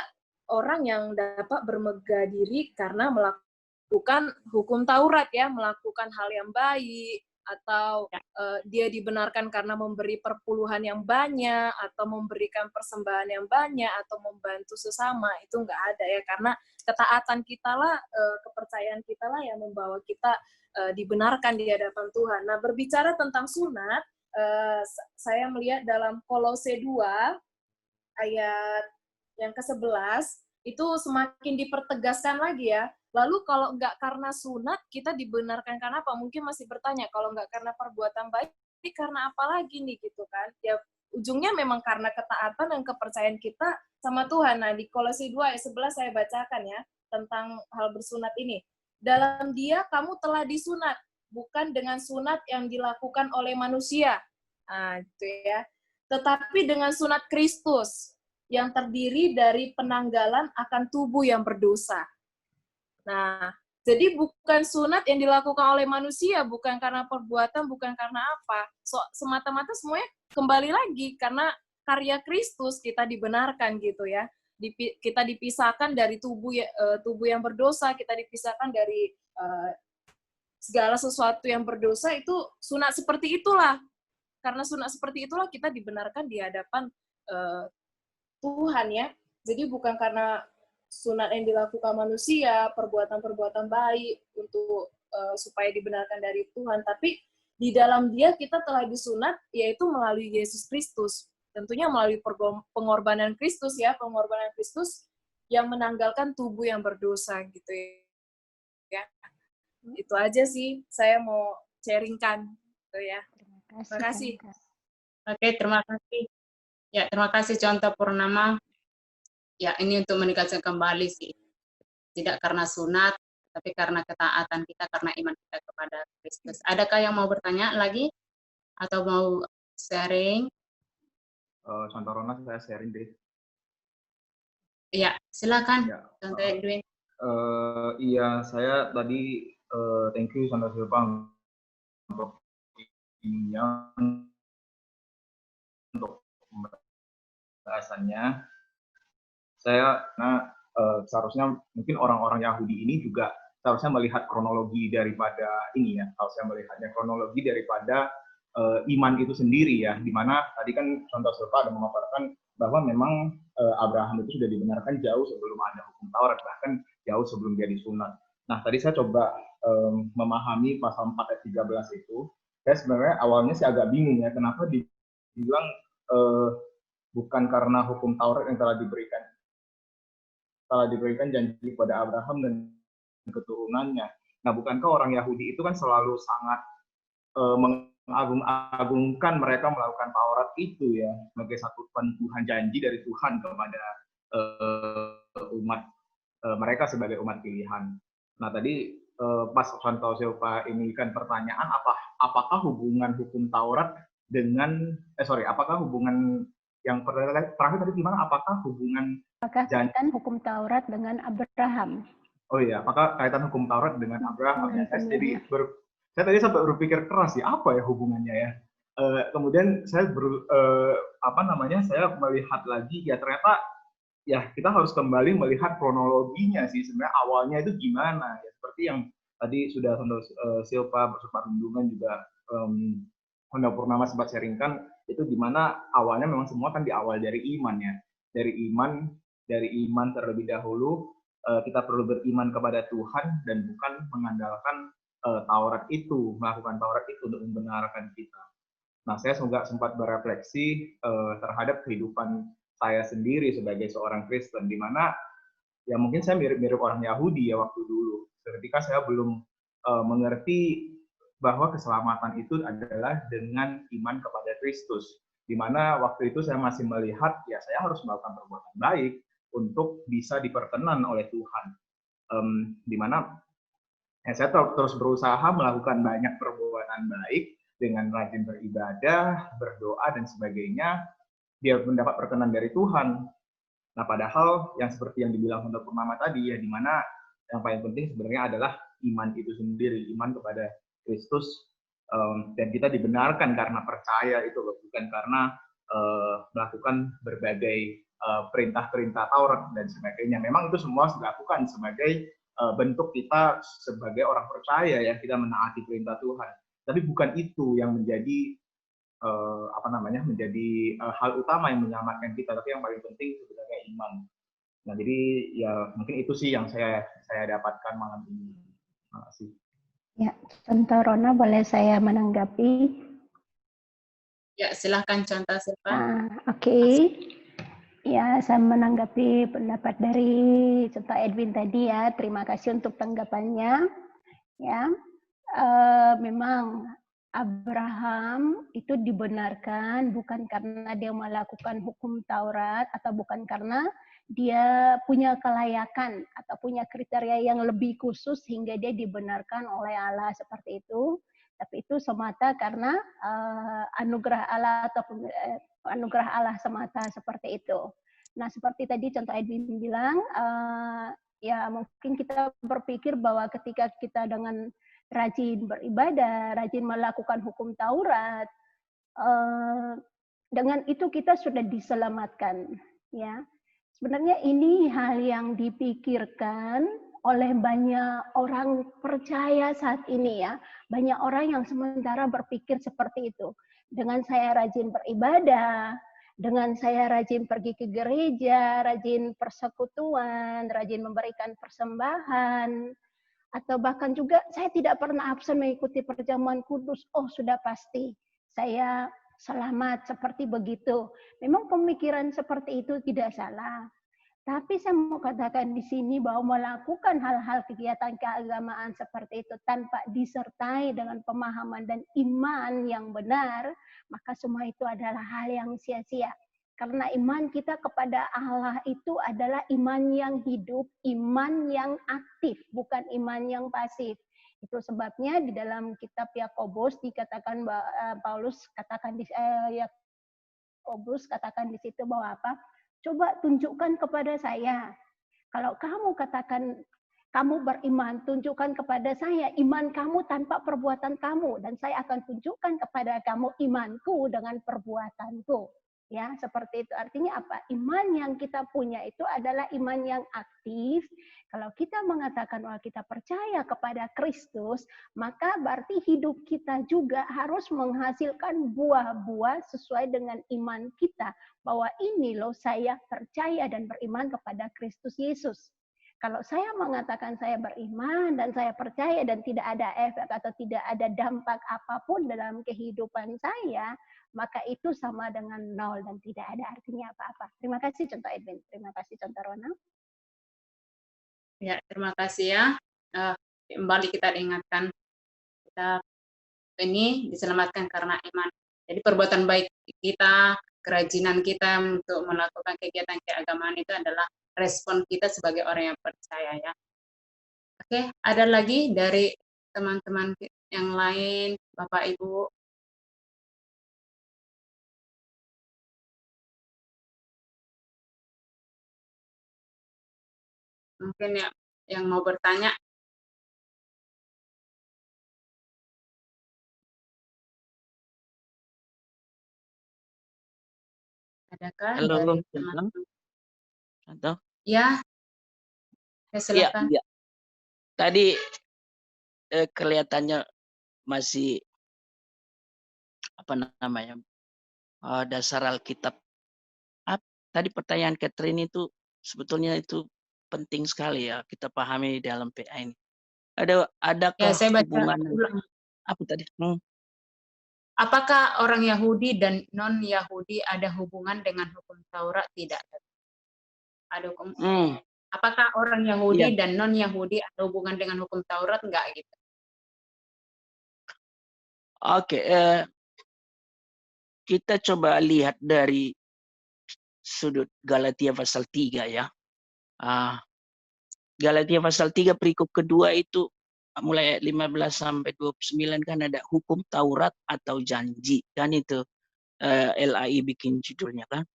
orang yang dapat bermegah diri karena melakukan hukum Taurat ya, melakukan hal yang baik, atau dia dibenarkan karena memberi perpuluhan yang banyak, atau memberikan persembahan yang banyak, atau membantu sesama. Itu nggak ada ya, karena ketaatan kita lah, kepercayaan kita lah yang membawa kita dibenarkan di hadapan Tuhan. Nah, berbicara tentang sunat, saya melihat dalam Kolose 2, ayat yang ke-11, itu semakin dipertegaskan lagi ya. Lalu kalau nggak karena sunat, kita dibenarkan karena apa? Mungkin masih bertanya, kalau nggak karena perbuatan baik, karena apa lagi nih gitu kan? Ya ujungnya memang karena ketaatan dan kepercayaan kita sama Tuhan. Nah, di Kolose 2 ayat 11 saya bacakan ya, tentang hal bersunat ini. Dalam Dia kamu telah disunat, bukan dengan sunat yang dilakukan oleh manusia. Nah, itu ya. Tetapi dengan sunat Kristus, yang terdiri dari penanggalan akan tubuh yang berdosa. Nah, jadi bukan sunat yang dilakukan oleh manusia, bukan karena perbuatan, bukan karena apa. Semata-mata semuanya kembali lagi karena karya Kristus kita dibenarkan gitu ya. Kita dipisahkan dari tubuh yang berdosa, kita dipisahkan dari segala sesuatu yang berdosa. Itu sunat seperti itulah. Karena sunat seperti itulah kita dibenarkan di hadapan Tuhan ya. Jadi bukan karena sunat yang dilakukan manusia, perbuatan-perbuatan baik untuk supaya dibenarkan dari Tuhan, tapi di dalam Dia kita telah disunat, yaitu melalui Yesus Kristus. Tentunya melalui pengorbanan Kristus ya, pengorbanan Kristus yang menanggalkan tubuh yang berdosa gitu ya. Itu aja sih saya mau sharingkan gitu ya. Terima kasih. Oke, terima kasih. Ya, terima kasih contoh Purnama. Ya, ini untuk menegaskan kembali sih. Tidak karena sunat, tapi karena ketaatan kita, karena iman kita kepada Kristus. Adakah yang mau bertanya lagi? Atau mau sharing? Contoh Rona, saya sharing deh. Iya, silakan. Ya. Contoh Edwin. Iya, saya tadi thank you Contoh Silva untuk ininya, untuk pembahasannya. Seharusnya mungkin orang-orang Yahudi ini juga seharusnya melihat kronologi daripada ini ya, harusnya melihatnya kronologi daripada iman itu sendiri ya, dimana tadi kan Contoh Silva ada memaparkan bahwa memang Abraham itu sudah dibenarkan jauh sebelum ada hukum Taurat, bahkan jauh sebelum dia disunat. Nah, tadi saya coba memahami pasal 4 ayat 13 itu, saya sebenarnya awalnya sih agak bingung ya, kenapa dibilang bukan karena hukum Taurat yang telah diberikan janji kepada Abraham dan keturunannya. Nah, bukankah orang Yahudi itu kan selalu sangat mengagung-agungkan mereka melakukan Taurat itu ya, sebagai satu peneguhan janji dari Tuhan kepada umat mereka sebagai umat pilihan. Nah, tadi pas Contoh Silva ini kan pertanyaan, apakah hubungan hukum Taurat dengan apakah hubungan yang terakhir tadi gimana? Apakah kaitan hukum Taurat dengan Abraham? Oh iya, apakah kaitan hukum Taurat dengan Abraham? Ya, saya tadi sampai berpikir keras ya, apa ya hubungannya ya? Kemudian saya saya melihat lagi ya, ternyata ya kita harus kembali melihat kronologinya sih, sebenarnya awalnya itu gimana ya, seperti yang tadi sudah Silva bersama Rundungan juga Honda Purnama sempat sharingkan, itu dimana awalnya memang semua kan diawal dari iman ya, dari iman terlebih dahulu. Kita perlu beriman kepada Tuhan dan bukan mengandalkan Taurat itu, melakukan Taurat itu untuk membenarkan kita. Nah, saya sempat berefleksi terhadap kehidupan saya sendiri sebagai seorang Kristen, di mana ya mungkin saya mirip orang Yahudi ya waktu dulu, ketika saya belum mengerti bahwa keselamatan itu adalah dengan iman kepada Kristus, di mana waktu itu saya masih melihat ya saya harus melakukan perbuatan baik untuk bisa diperkenan oleh Tuhan, di mana ya, saya terus berusaha melakukan banyak perbuatan baik dengan rajin beribadah, berdoa dan sebagainya, biar mendapat perkenan dari Tuhan. Nah, padahal yang seperti yang dibilang Honda Purnama tadi ya, di mana yang paling penting sebenarnya adalah iman itu sendiri, iman kepada Kristus, dan kita dibenarkan karena percaya itu loh, bukan karena melakukan berbagai perintah-perintah Taurat dan sebagainya. Memang itu semua dilakukan sebagai bentuk kita sebagai orang percaya ya, kita menaati perintah Tuhan. Tapi bukan itu yang menjadi menjadi hal utama yang menyelamatkan kita, tapi yang paling penting sebenarnya iman. Nah, jadi ya mungkin itu sih yang saya dapatkan malam ini. Terima kasih. Ya, Contoh Rona, boleh saya menanggapi? Ya, silahkan Contoh Silva. Oke. Ya, saya menanggapi pendapat dari Contoh Edwin tadi ya. Terima kasih untuk tanggapannya. Ya, memang Abraham itu dibenarkan bukan karena dia melakukan hukum Taurat atau bukan karena dia punya kelayakan atau punya kriteria yang lebih khusus sehingga dia dibenarkan oleh Allah seperti itu. Tapi itu semata karena anugerah Allah atau anugerah Allah semata seperti itu. Nah, seperti tadi contoh Edwin bilang, ya mungkin kita berpikir bahwa ketika kita dengan rajin beribadah, rajin melakukan hukum Taurat, dengan itu kita sudah diselamatkan. Ya, sebenarnya ini hal yang dipikirkan oleh banyak orang percaya saat ini ya. Banyak orang yang sementara berpikir seperti itu. Dengan saya rajin beribadah, dengan saya rajin pergi ke gereja, rajin persekutuan, rajin memberikan persembahan, atau bahkan juga saya tidak pernah absen mengikuti perjamuan kudus. Oh, sudah pasti saya selamat seperti begitu. Memang pemikiran seperti itu tidak salah. Tapi saya mau katakan di sini bahwa melakukan hal-hal kegiatan keagamaan seperti itu tanpa disertai dengan pemahaman dan iman yang benar, maka semua itu adalah hal yang sia-sia. Karena iman kita kepada Allah itu adalah iman yang hidup, iman yang aktif, bukan iman yang pasif. Itu sebabnya di dalam kitab Yakobus dikatakan Paulus katakan di Yakobus katakan di situ bahwa apa? Coba tunjukkan kepada saya. Kalau kamu katakan kamu beriman, tunjukkan kepada saya iman kamu tanpa perbuatan kamu, dan saya akan tunjukkan kepada kamu imanku dengan perbuatanku. Ya, seperti itu. Artinya apa? Iman yang kita punya itu adalah iman yang aktif. Kalau kita mengatakan bahwa kita percaya kepada Kristus, maka berarti hidup kita juga harus menghasilkan buah-buah sesuai dengan iman kita. Bahwa ini loh saya percaya dan beriman kepada Kristus Yesus. Kalau saya mengatakan saya beriman dan saya percaya dan tidak ada efek atau tidak ada dampak apapun dalam kehidupan saya, maka itu sama dengan nol dan tidak ada artinya apa-apa. Terima kasih contoh Edwin. Terima kasih contoh Rona. Ya, terima kasih ya. Kembali kita diingatkan, kita ini diselamatkan karena iman. Jadi perbuatan baik kita, kerajinan kita untuk melakukan kegiatan keagamaan itu adalah respon kita sebagai orang yang percaya ya. Oke, ada lagi dari teman-teman yang lain, Bapak Ibu? Mungkin ya yang mau bertanya. Adakah Halo, dari teman-teman? Contoh? Ya, silakan. Ya. Tadi kelihatannya masih apa namanya dasar Alkitab. Tadi pertanyaan Catherine itu sebetulnya itu penting sekali ya kita pahami dalam PA ini. Adakah Ya, saya baca hubungan ulang. apa tadi? Apakah orang Yahudi dan non-Yahudi ada hubungan dengan hukum Taurat? Tidak. Ada hukum. Apakah orang Yahudi dan non-Yahudi ada hubungan dengan hukum Taurat? Enggak gitu. Oke, kita coba lihat dari sudut Galatia pasal 3 ya. Galatia pasal 3 perikop kedua itu mulai ayat 15 sampai 29 kan ada hukum Taurat atau janji. Kan itu LAI bikin judulnya kan.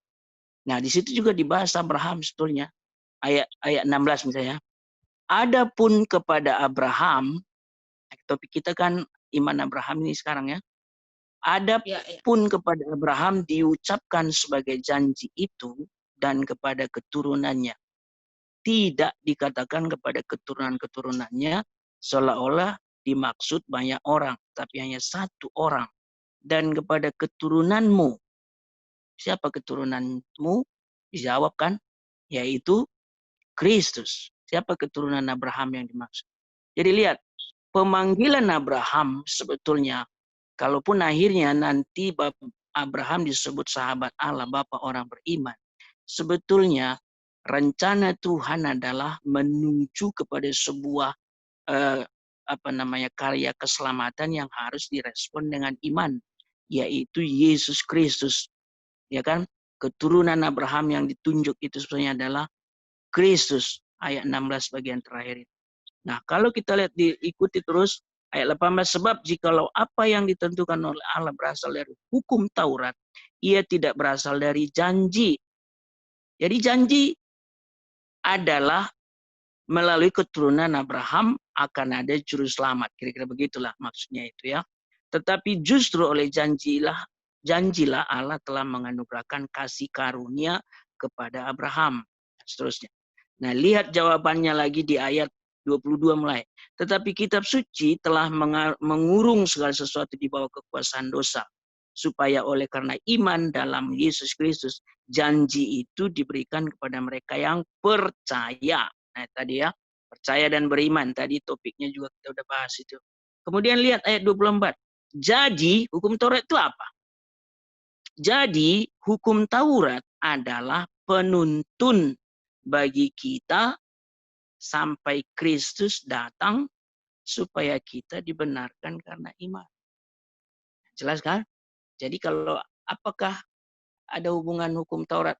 Nah, di situ juga dibahas Abraham sebetulnya. Ayat 16 misalnya. Adapun kepada Abraham, topik kita kan iman Abraham ini sekarang ya. Adapun kepada Abraham diucapkan sebagai janji itu dan kepada keturunannya. Tidak dikatakan kepada keturunan-keturunannya seolah-olah dimaksud banyak orang, tapi hanya satu orang. Dan kepada keturunanmu. Siapa keturunanmu? Dijawab kan? Yaitu Kristus. Siapa keturunan Abraham yang dimaksud? Jadi lihat, pemanggilan Abraham sebetulnya, kalaupun akhirnya nanti Abraham disebut sahabat Allah, Bapa orang beriman, sebetulnya rencana Tuhan adalah menuju kepada sebuah karya keselamatan yang harus direspon dengan iman, yaitu Yesus Kristus. Ya kan? Keturunan Abraham yang ditunjuk itu sebenarnya adalah Kristus, ayat 16 bagian terakhir itu. Nah, kalau kita lihat diikuti terus ayat 18, sebab jikalau apa yang ditentukan oleh Allah berasal dari hukum Taurat, ia tidak berasal dari janji. Jadi janji adalah melalui keturunan Abraham akan ada juru selamat. Kira-kira begitulah maksudnya itu ya. Tetapi justru oleh janjilah Allah telah menganugerahkan kasih karunia kepada Abraham. Dan seterusnya. Nah, lihat jawabannya lagi di ayat 22 mulai. Tetapi kitab suci telah mengurung segala sesuatu di bawah kekuasaan dosa. Supaya oleh karena iman dalam Yesus Kristus, janji itu diberikan kepada mereka yang percaya. Nah, tadi ya, percaya dan beriman. Tadi topiknya juga kita udah bahas itu. Kemudian lihat ayat 24. Jadi, hukum Taurat itu apa? Jadi, hukum Taurat adalah penuntun bagi kita sampai Kristus datang supaya kita dibenarkan karena iman. Jelas kan? Jadi kalau apakah ada hubungan hukum Taurat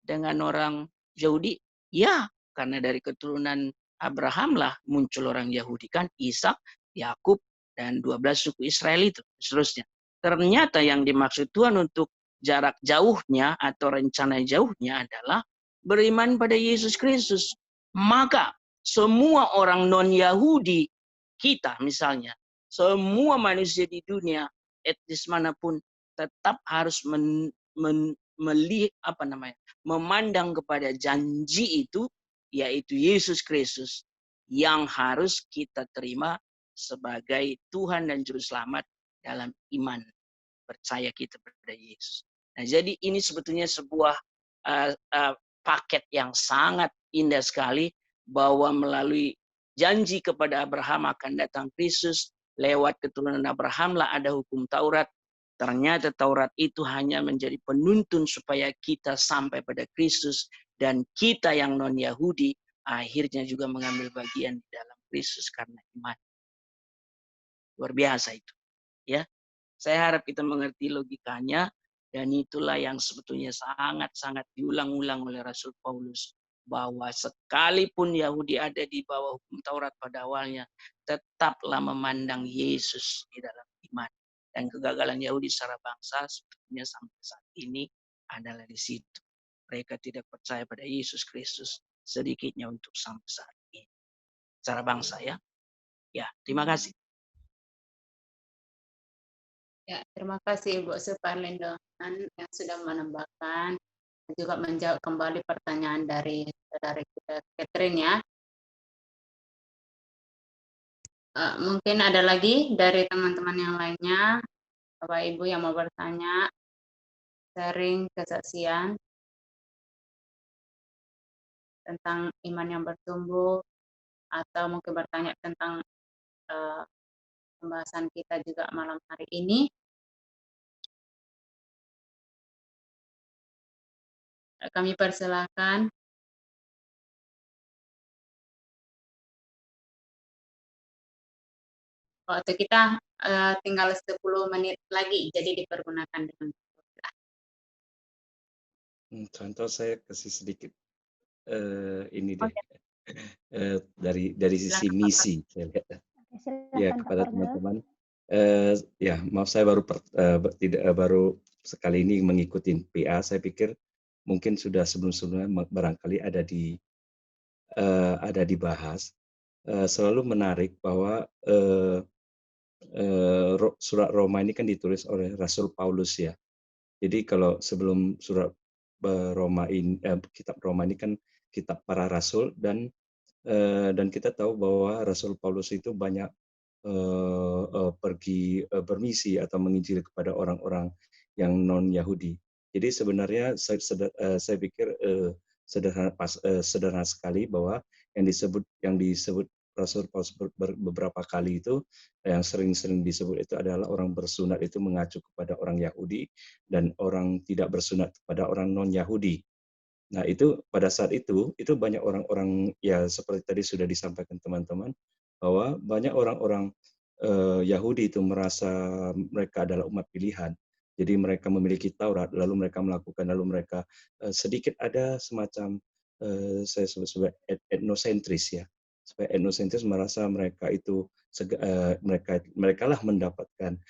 dengan orang Yahudi? Ya, karena dari keturunan Abraham lah muncul orang Yahudi kan, Ishak, Yakub, dan 12 suku Israel itu. Seterusnya. Ternyata yang dimaksud Tuhan untuk jarak jauhnya atau rencana jauhnya adalah beriman pada Yesus Kristus. Maka semua orang non-Yahudi kita misalnya, semua manusia di dunia, etnis manapun, tetap harus memandang kepada janji itu, yaitu Yesus Kristus, yang harus kita terima sebagai Tuhan dan Juru Selamat dalam iman percaya kita kepada Yesus. Nah, jadi ini sebetulnya sebuah paket yang sangat indah sekali, bahwa melalui janji kepada Abraham akan datang Kristus, lewat keturunan Abraham lah ada hukum Taurat. Ternyata Taurat itu hanya menjadi penuntun supaya kita sampai pada Kristus, dan kita yang non-Yahudi akhirnya juga mengambil bagian di dalam Kristus karena iman. Luar biasa itu. Ya, saya harap kita mengerti logikanya, dan itulah yang sebetulnya sangat-sangat diulang-ulang oleh Rasul Paulus, bahwa sekalipun Yahudi ada di bawah hukum Taurat pada awalnya, tetaplah memandang Yesus di dalam iman. Dan kegagalan Yahudi secara bangsa sebetulnya sampai saat ini adalah di situ. Mereka tidak percaya pada Yesus Kristus, sedikitnya untuk sampai saat ini. Secara bangsa ya. Ya, terima kasih. Ya, terima kasih Ibu Suparlindo yang sudah menambahkan dan juga menjawab kembali pertanyaan dari saudara kita Catherine ya. Mungkin ada lagi dari teman-teman yang lainnya, Bapak Ibu yang mau bertanya, sharing kesaksian tentang iman yang bertumbuh, atau mungkin bertanya tentang pembahasan kita juga malam hari ini. Kami persilahkan. Waktu kita tinggal 10 menit lagi, jadi dipergunakan dengan Contoh saya kasih sedikit ini deh, dari sisi misi saya lihat. Ya, kepada teman-teman, ya maaf saya baru sekali ini mengikuti PA. Saya pikir mungkin sudah sebelum-sebelumnya barangkali ada dibahas. Selalu menarik bahwa surat Roma ini kan ditulis oleh Rasul Paulus ya. Jadi kalau sebelum surat Roma ini, kitab Roma ini kan kitab para rasul, dan kita tahu bahwa Rasul Paulus itu banyak pergi bermisi atau menginjil kepada orang-orang yang non Yahudi. Jadi sebenarnya saya pikir sederhana sekali bahwa yang disebut Rasul Paulus beberapa kali itu, yang sering-sering disebut itu adalah orang bersunat itu mengacu kepada orang Yahudi, dan orang tidak bersunat kepada orang non-Yahudi. Nah, itu pada saat itu banyak orang-orang, ya seperti tadi sudah disampaikan teman-teman, bahwa banyak orang-orang Yahudi itu merasa mereka adalah umat pilihan. Jadi mereka memiliki Taurat, lalu mereka melakukan, lalu mereka sedikit ada semacam saya sebut sebagai etnosentris ya. Supaya etnosentris merasa mereka itu mereka lah mendapatkan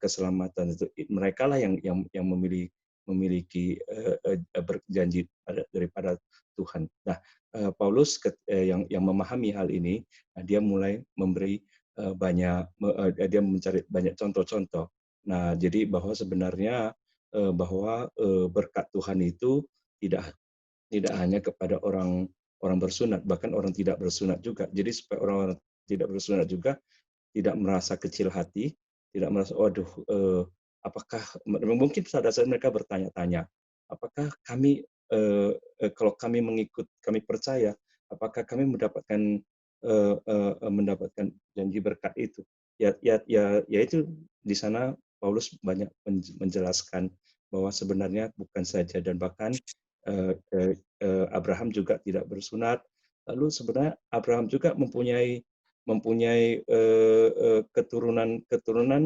keselamatan itu. Mereka lah yang memiliki berjanji daripada Tuhan. Nah, Paulus yang memahami hal ini, dia mulai memberi dia mencari banyak contoh-contoh. Nah, jadi bahwa sebenarnya bahwa berkat Tuhan itu tidak hanya kepada orang bersunat, bahkan orang tidak bersunat juga. Jadi supaya orang tidak bersunat juga tidak merasa kecil hati, tidak merasa, waduh, apakah mungkin pada saat mereka bertanya-tanya, apakah kami kalau kami percaya, apakah kami mendapatkan janji berkat itu? Ya itu di sana Paulus banyak menjelaskan bahwa sebenarnya bukan saja, dan bahkan Abraham juga tidak bersunat. Lalu sebenarnya Abraham juga mempunyai keturunan.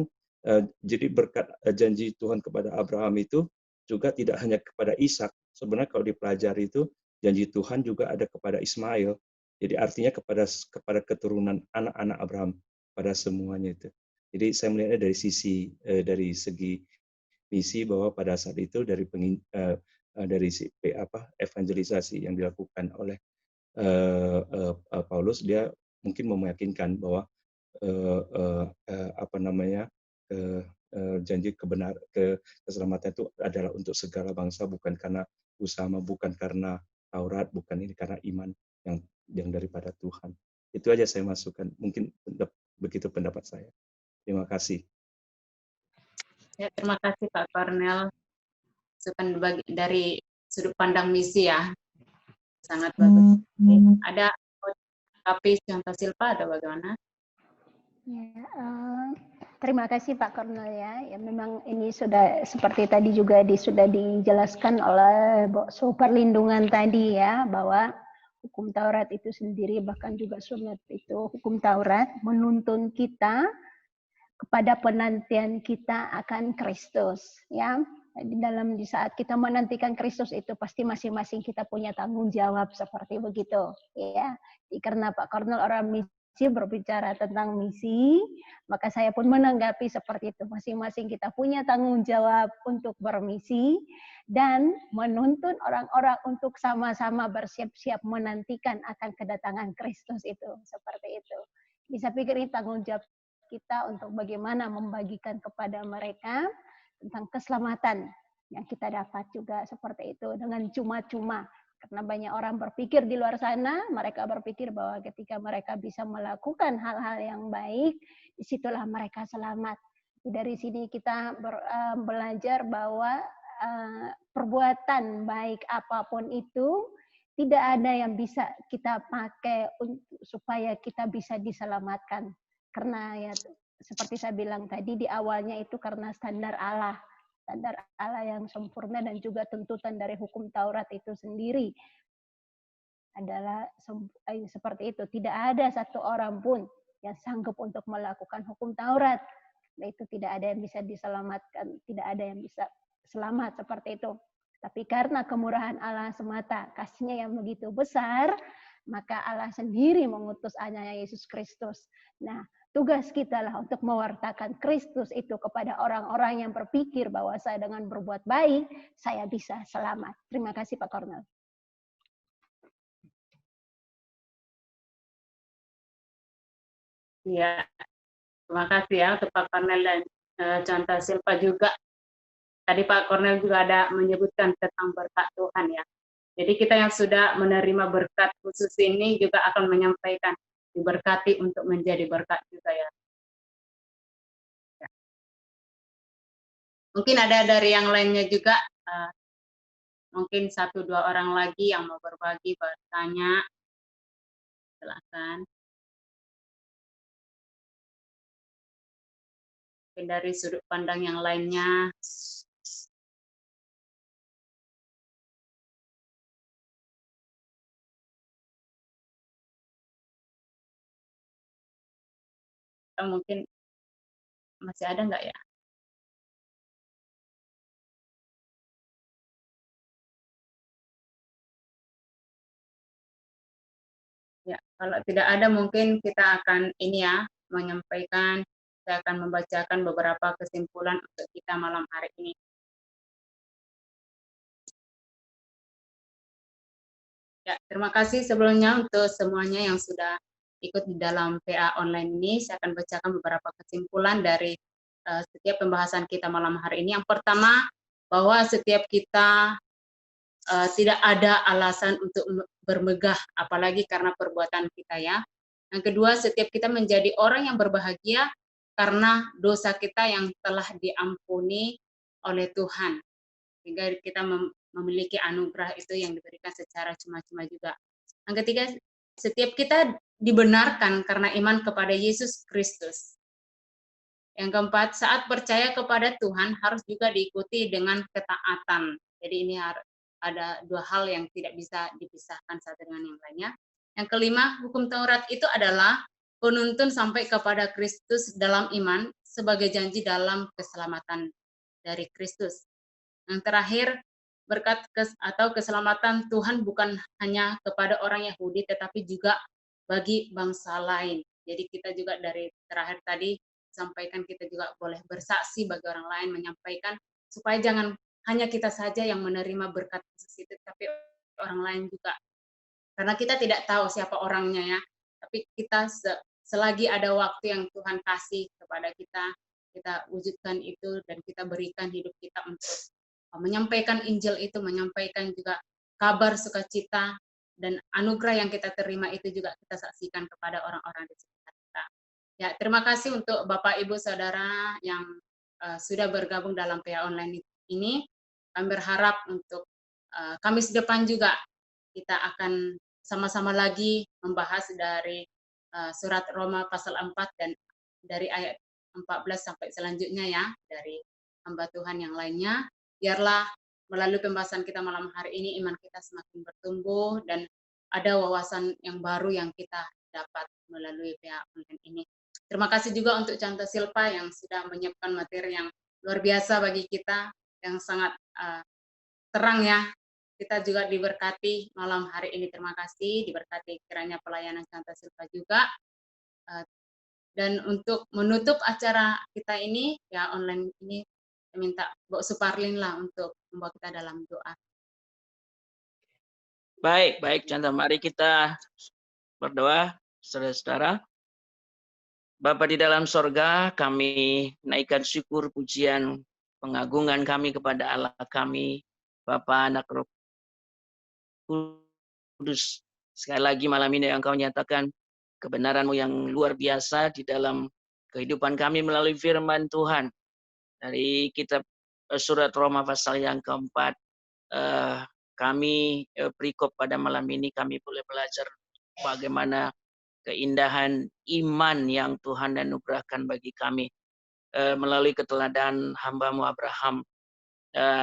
Jadi berkat janji Tuhan kepada Abraham itu juga tidak hanya kepada Ishak. Sebenarnya kalau dipelajari itu janji Tuhan juga ada kepada Ismail. Jadi artinya kepada keturunan anak-anak Abraham pada semuanya itu. Jadi saya melihatnya dari segi misi, bahwa pada saat itu dari evangelisasi yang dilakukan oleh Paulus, dia mungkin meyakinkan bahwa janji keselamatan itu adalah untuk segala bangsa, bukan karena usaha, bukan karena Taurat, bukan ini karena iman yang daripada Tuhan. Itu aja saya masukkan. Mungkin begitu pendapat saya. Terima kasih. Ya, terima kasih Pak Kornel. Dari sudut pandang misi ya, sangat bagus. Ada tapi contoh Silpa ada bagaimana? Ya, terima kasih Pak Kornel ya. Ya memang ini sudah seperti tadi juga sudah dijelaskan oleh perlindungan tadi ya, bahwa hukum Taurat itu sendiri, bahkan juga sunat itu, hukum Taurat menuntun kita kepada penantian kita akan Kristus ya. Di saat kita menantikan Kristus itu pasti masing-masing kita punya tanggung jawab seperti begitu ya. Karena Pak Kornel orang misi berbicara tentang misi, maka saya pun menanggapi seperti itu. Masing-masing kita punya tanggung jawab untuk bermisi dan menuntun orang-orang untuk sama-sama bersiap-siap menantikan akan kedatangan Kristus itu, seperti itu. Bisa pikir ini tanggung jawab kita untuk bagaimana membagikan kepada mereka tentang keselamatan yang kita dapat juga seperti itu dengan cuma-cuma. Karena banyak orang berpikir di luar sana, mereka berpikir bahwa ketika mereka bisa melakukan hal-hal yang baik, disitulah mereka selamat. Dari sini kita belajar bahwa perbuatan baik apapun itu tidak ada yang bisa kita pakai supaya kita bisa diselamatkan. Karena ya seperti saya bilang tadi di awalnya itu karena standar Allah yang sempurna, dan juga tuntutan dari hukum Taurat itu sendiri adalah seperti itu. Tidak ada satu orang pun yang sanggup untuk melakukan hukum Taurat. Nah, itu tidak ada yang bisa diselamatkan, tidak ada yang bisa selamat seperti itu. Tapi karena kemurahan Allah semata, kasih-Nya yang begitu besar, maka Allah sendiri mengutus anaknya Yesus Kristus. Nah, tugas kita lah untuk mewartakan Kristus itu kepada orang-orang yang berpikir bahwa saya dengan berbuat baik, saya bisa selamat. Terima kasih Pak Kornel. Ya, terima kasih ya untuk Pak Kornel dan contoh Silpa juga. Tadi Pak Kornel juga ada menyebutkan tentang berkat Tuhan ya. Jadi kita yang sudah menerima berkat khusus ini juga akan menyampaikan diberkati untuk menjadi berkat juga ya. Mungkin ada dari yang lainnya juga, mungkin 1-2 orang lagi yang mau berbagi, bertanya, silakan. Mungkin dari sudut pandang yang lainnya. atau mungkin masih ada nggak ya? Ya, kalau tidak ada mungkin kita akan ini ya, menyampaikan, saya akan membacakan beberapa kesimpulan untuk kita malam hari ini. Ya, terima kasih sebelumnya untuk semuanya yang sudah ikut di dalam PA online ini. Saya akan bacakan beberapa kesimpulan dari setiap pembahasan kita malam hari ini. Yang pertama, bahwa setiap kita tidak ada alasan untuk bermegah, apalagi karena perbuatan kita ya. Yang kedua, setiap kita menjadi orang yang berbahagia karena dosa kita yang telah diampuni oleh Tuhan. Sehingga kita memiliki anugerah itu yang diberikan secara cuma-cuma juga. Yang ketiga, setiap kita dibenarkan karena iman kepada Yesus Kristus. Yang keempat, saat percaya kepada Tuhan harus juga diikuti dengan ketaatan. Jadi ini ada dua hal yang tidak bisa dipisahkan satu dengan yang lainnya. Yang kelima, hukum Taurat itu adalah penuntun sampai kepada Kristus dalam iman sebagai janji dalam keselamatan dari Kristus. Yang terakhir, berkat atau keselamatan Tuhan bukan hanya kepada orang Yahudi, tetapi juga bagi bangsa lain. Jadi kita juga dari terakhir tadi sampaikan kita juga boleh bersaksi bagi orang lain, menyampaikan supaya jangan hanya kita saja yang menerima berkat khusus itu, tapi orang lain juga. Karena kita tidak tahu siapa orangnya ya, tapi kita selagi ada waktu yang Tuhan kasih kepada kita wujudkan itu dan kita berikan hidup kita untuk menyampaikan Injil itu, menyampaikan juga kabar sukacita dan anugerah yang kita terima itu juga kita saksikan kepada orang-orang di sekitar kita. Ya, terima kasih untuk Bapak, Ibu, Saudara yang sudah bergabung dalam PA online ini. Kami berharap untuk Kamis depan juga kita akan sama-sama lagi membahas dari surat Roma pasal 4 dan dari ayat 14 sampai selanjutnya ya, dari hamba Tuhan yang lainnya. Biarlah melalui pembahasan kita malam hari ini iman kita semakin bertumbuh dan ada wawasan yang baru yang kita dapat melalui PA online ini. Terima kasih juga untuk Canta Silpa yang sudah menyiapkan materi yang luar biasa bagi kita, yang sangat terang ya. Kita juga diberkati malam hari ini. Terima kasih, diberkati kiranya pelayanan Canta Silpa juga. Dan untuk menutup acara kita ini, ya online ini, saya minta Bu Suparlin lah untuk membawa kita dalam doa. Baik, Canta. Mari kita berdoa, saudara-saudara. Bapa di dalam sorga, kami naikkan syukur, pujian, pengagungan kami kepada Allah kami, Bapa, Anak, Roh Kudus. Sekali lagi malam ini yang Kau nyatakan kebenaran-Mu yang luar biasa di dalam kehidupan kami melalui firman Tuhan. Dari kitab surat Roma pasal yang keempat, kami perikop pada malam ini kami boleh belajar bagaimana keindahan iman yang Tuhan anugerahkan bagi kami melalui keteladanan hamba-Mu Abraham.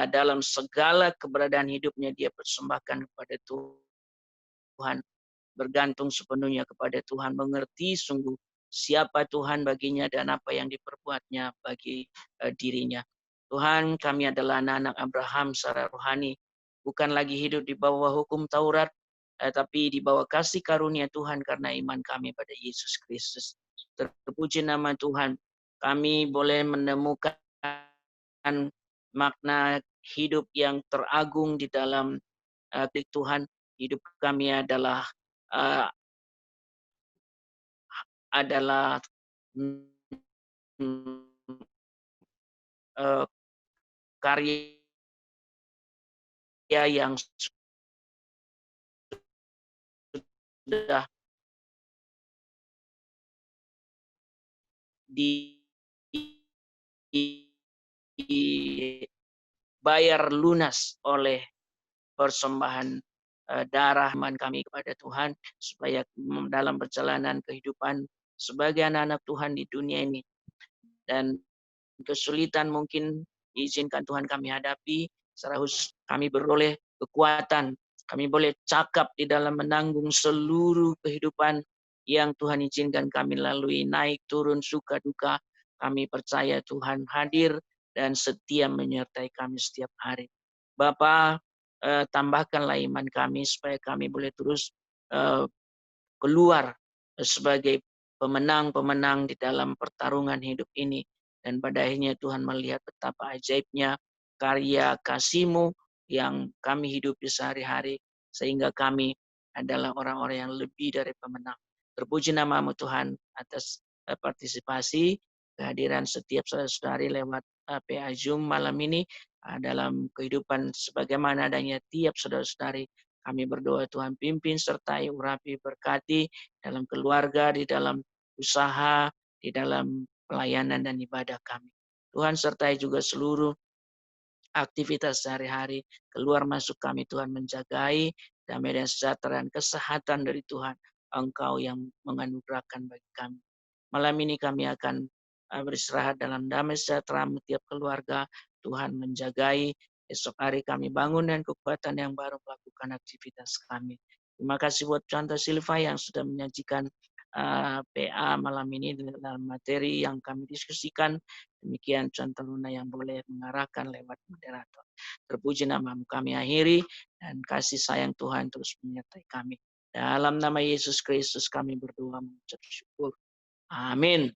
Dalam segala keberadaan hidupnya dia persembahkan kepada Tuhan, bergantung sepenuhnya kepada Tuhan, mengerti sungguh siapa Tuhan baginya dan apa yang diperbuatnya bagi dirinya. Tuhan, kami adalah anak-anak Abraham secara rohani, bukan lagi hidup di bawah hukum Taurat, tapi di bawah kasih karunia Tuhan karena iman kami pada Yesus Kristus. Terpuji nama Tuhan, kami boleh menemukan makna hidup yang teragung di dalam Tuhan. Hidup kami adalah karya yang sudah dibayar lunas oleh persembahan darah iman kami kepada Tuhan, supaya dalam perjalanan kehidupan sebagai anak-anak Tuhan di dunia ini dan kesulitan mungkin izinkan Tuhan kami hadapi, secara khusus kami beroleh kekuatan, kami boleh cakap di dalam menanggung seluruh kehidupan yang Tuhan izinkan kami lalui, naik, turun, suka, duka. Kami percaya Tuhan hadir dan setia menyertai kami setiap hari. Bapa, tambahkanlah iman kami supaya kami boleh terus keluar sebagai pemenang-pemenang di dalam pertarungan hidup ini. Dan pada akhirnya Tuhan melihat betapa ajaibnya karya kasih-Mu yang kami hidupi sehari-hari, sehingga kami adalah orang-orang yang lebih dari pemenang. Terpuji nama-Mu Tuhan atas partisipasi, kehadiran setiap saudara-saudari lewat PA Zoom malam ini dalam kehidupan sebagaimana adanya tiap saudara-saudari. Kami berdoa Tuhan pimpin, sertai, urapi, berkati dalam keluarga, di dalam usaha, di dalam pelayanan dan ibadah kami. Tuhan sertai juga seluruh aktivitas sehari-hari, keluar masuk kami Tuhan menjagai damai dan sejahtera dan kesehatan dari Tuhan, Engkau yang menganugerahkan bagi kami. Malam ini kami akan beristirahat dalam damai sejahtera tiap keluarga. Tuhan menjagai, esok hari kami bangun dan kekuatan yang baru melakukan aktivitas kami. Terima kasih buat Contoh Silva yang sudah menyajikan PA malam ini dalam materi yang kami diskusikan. Demikian Contoh Luna yang boleh mengarahkan lewat moderator. Terpuji nama-Mu kami akhiri, dan kasih sayang Tuhan terus menyertai kami. Dalam nama Yesus Kristus kami berdoa mengucap syukur. Amin.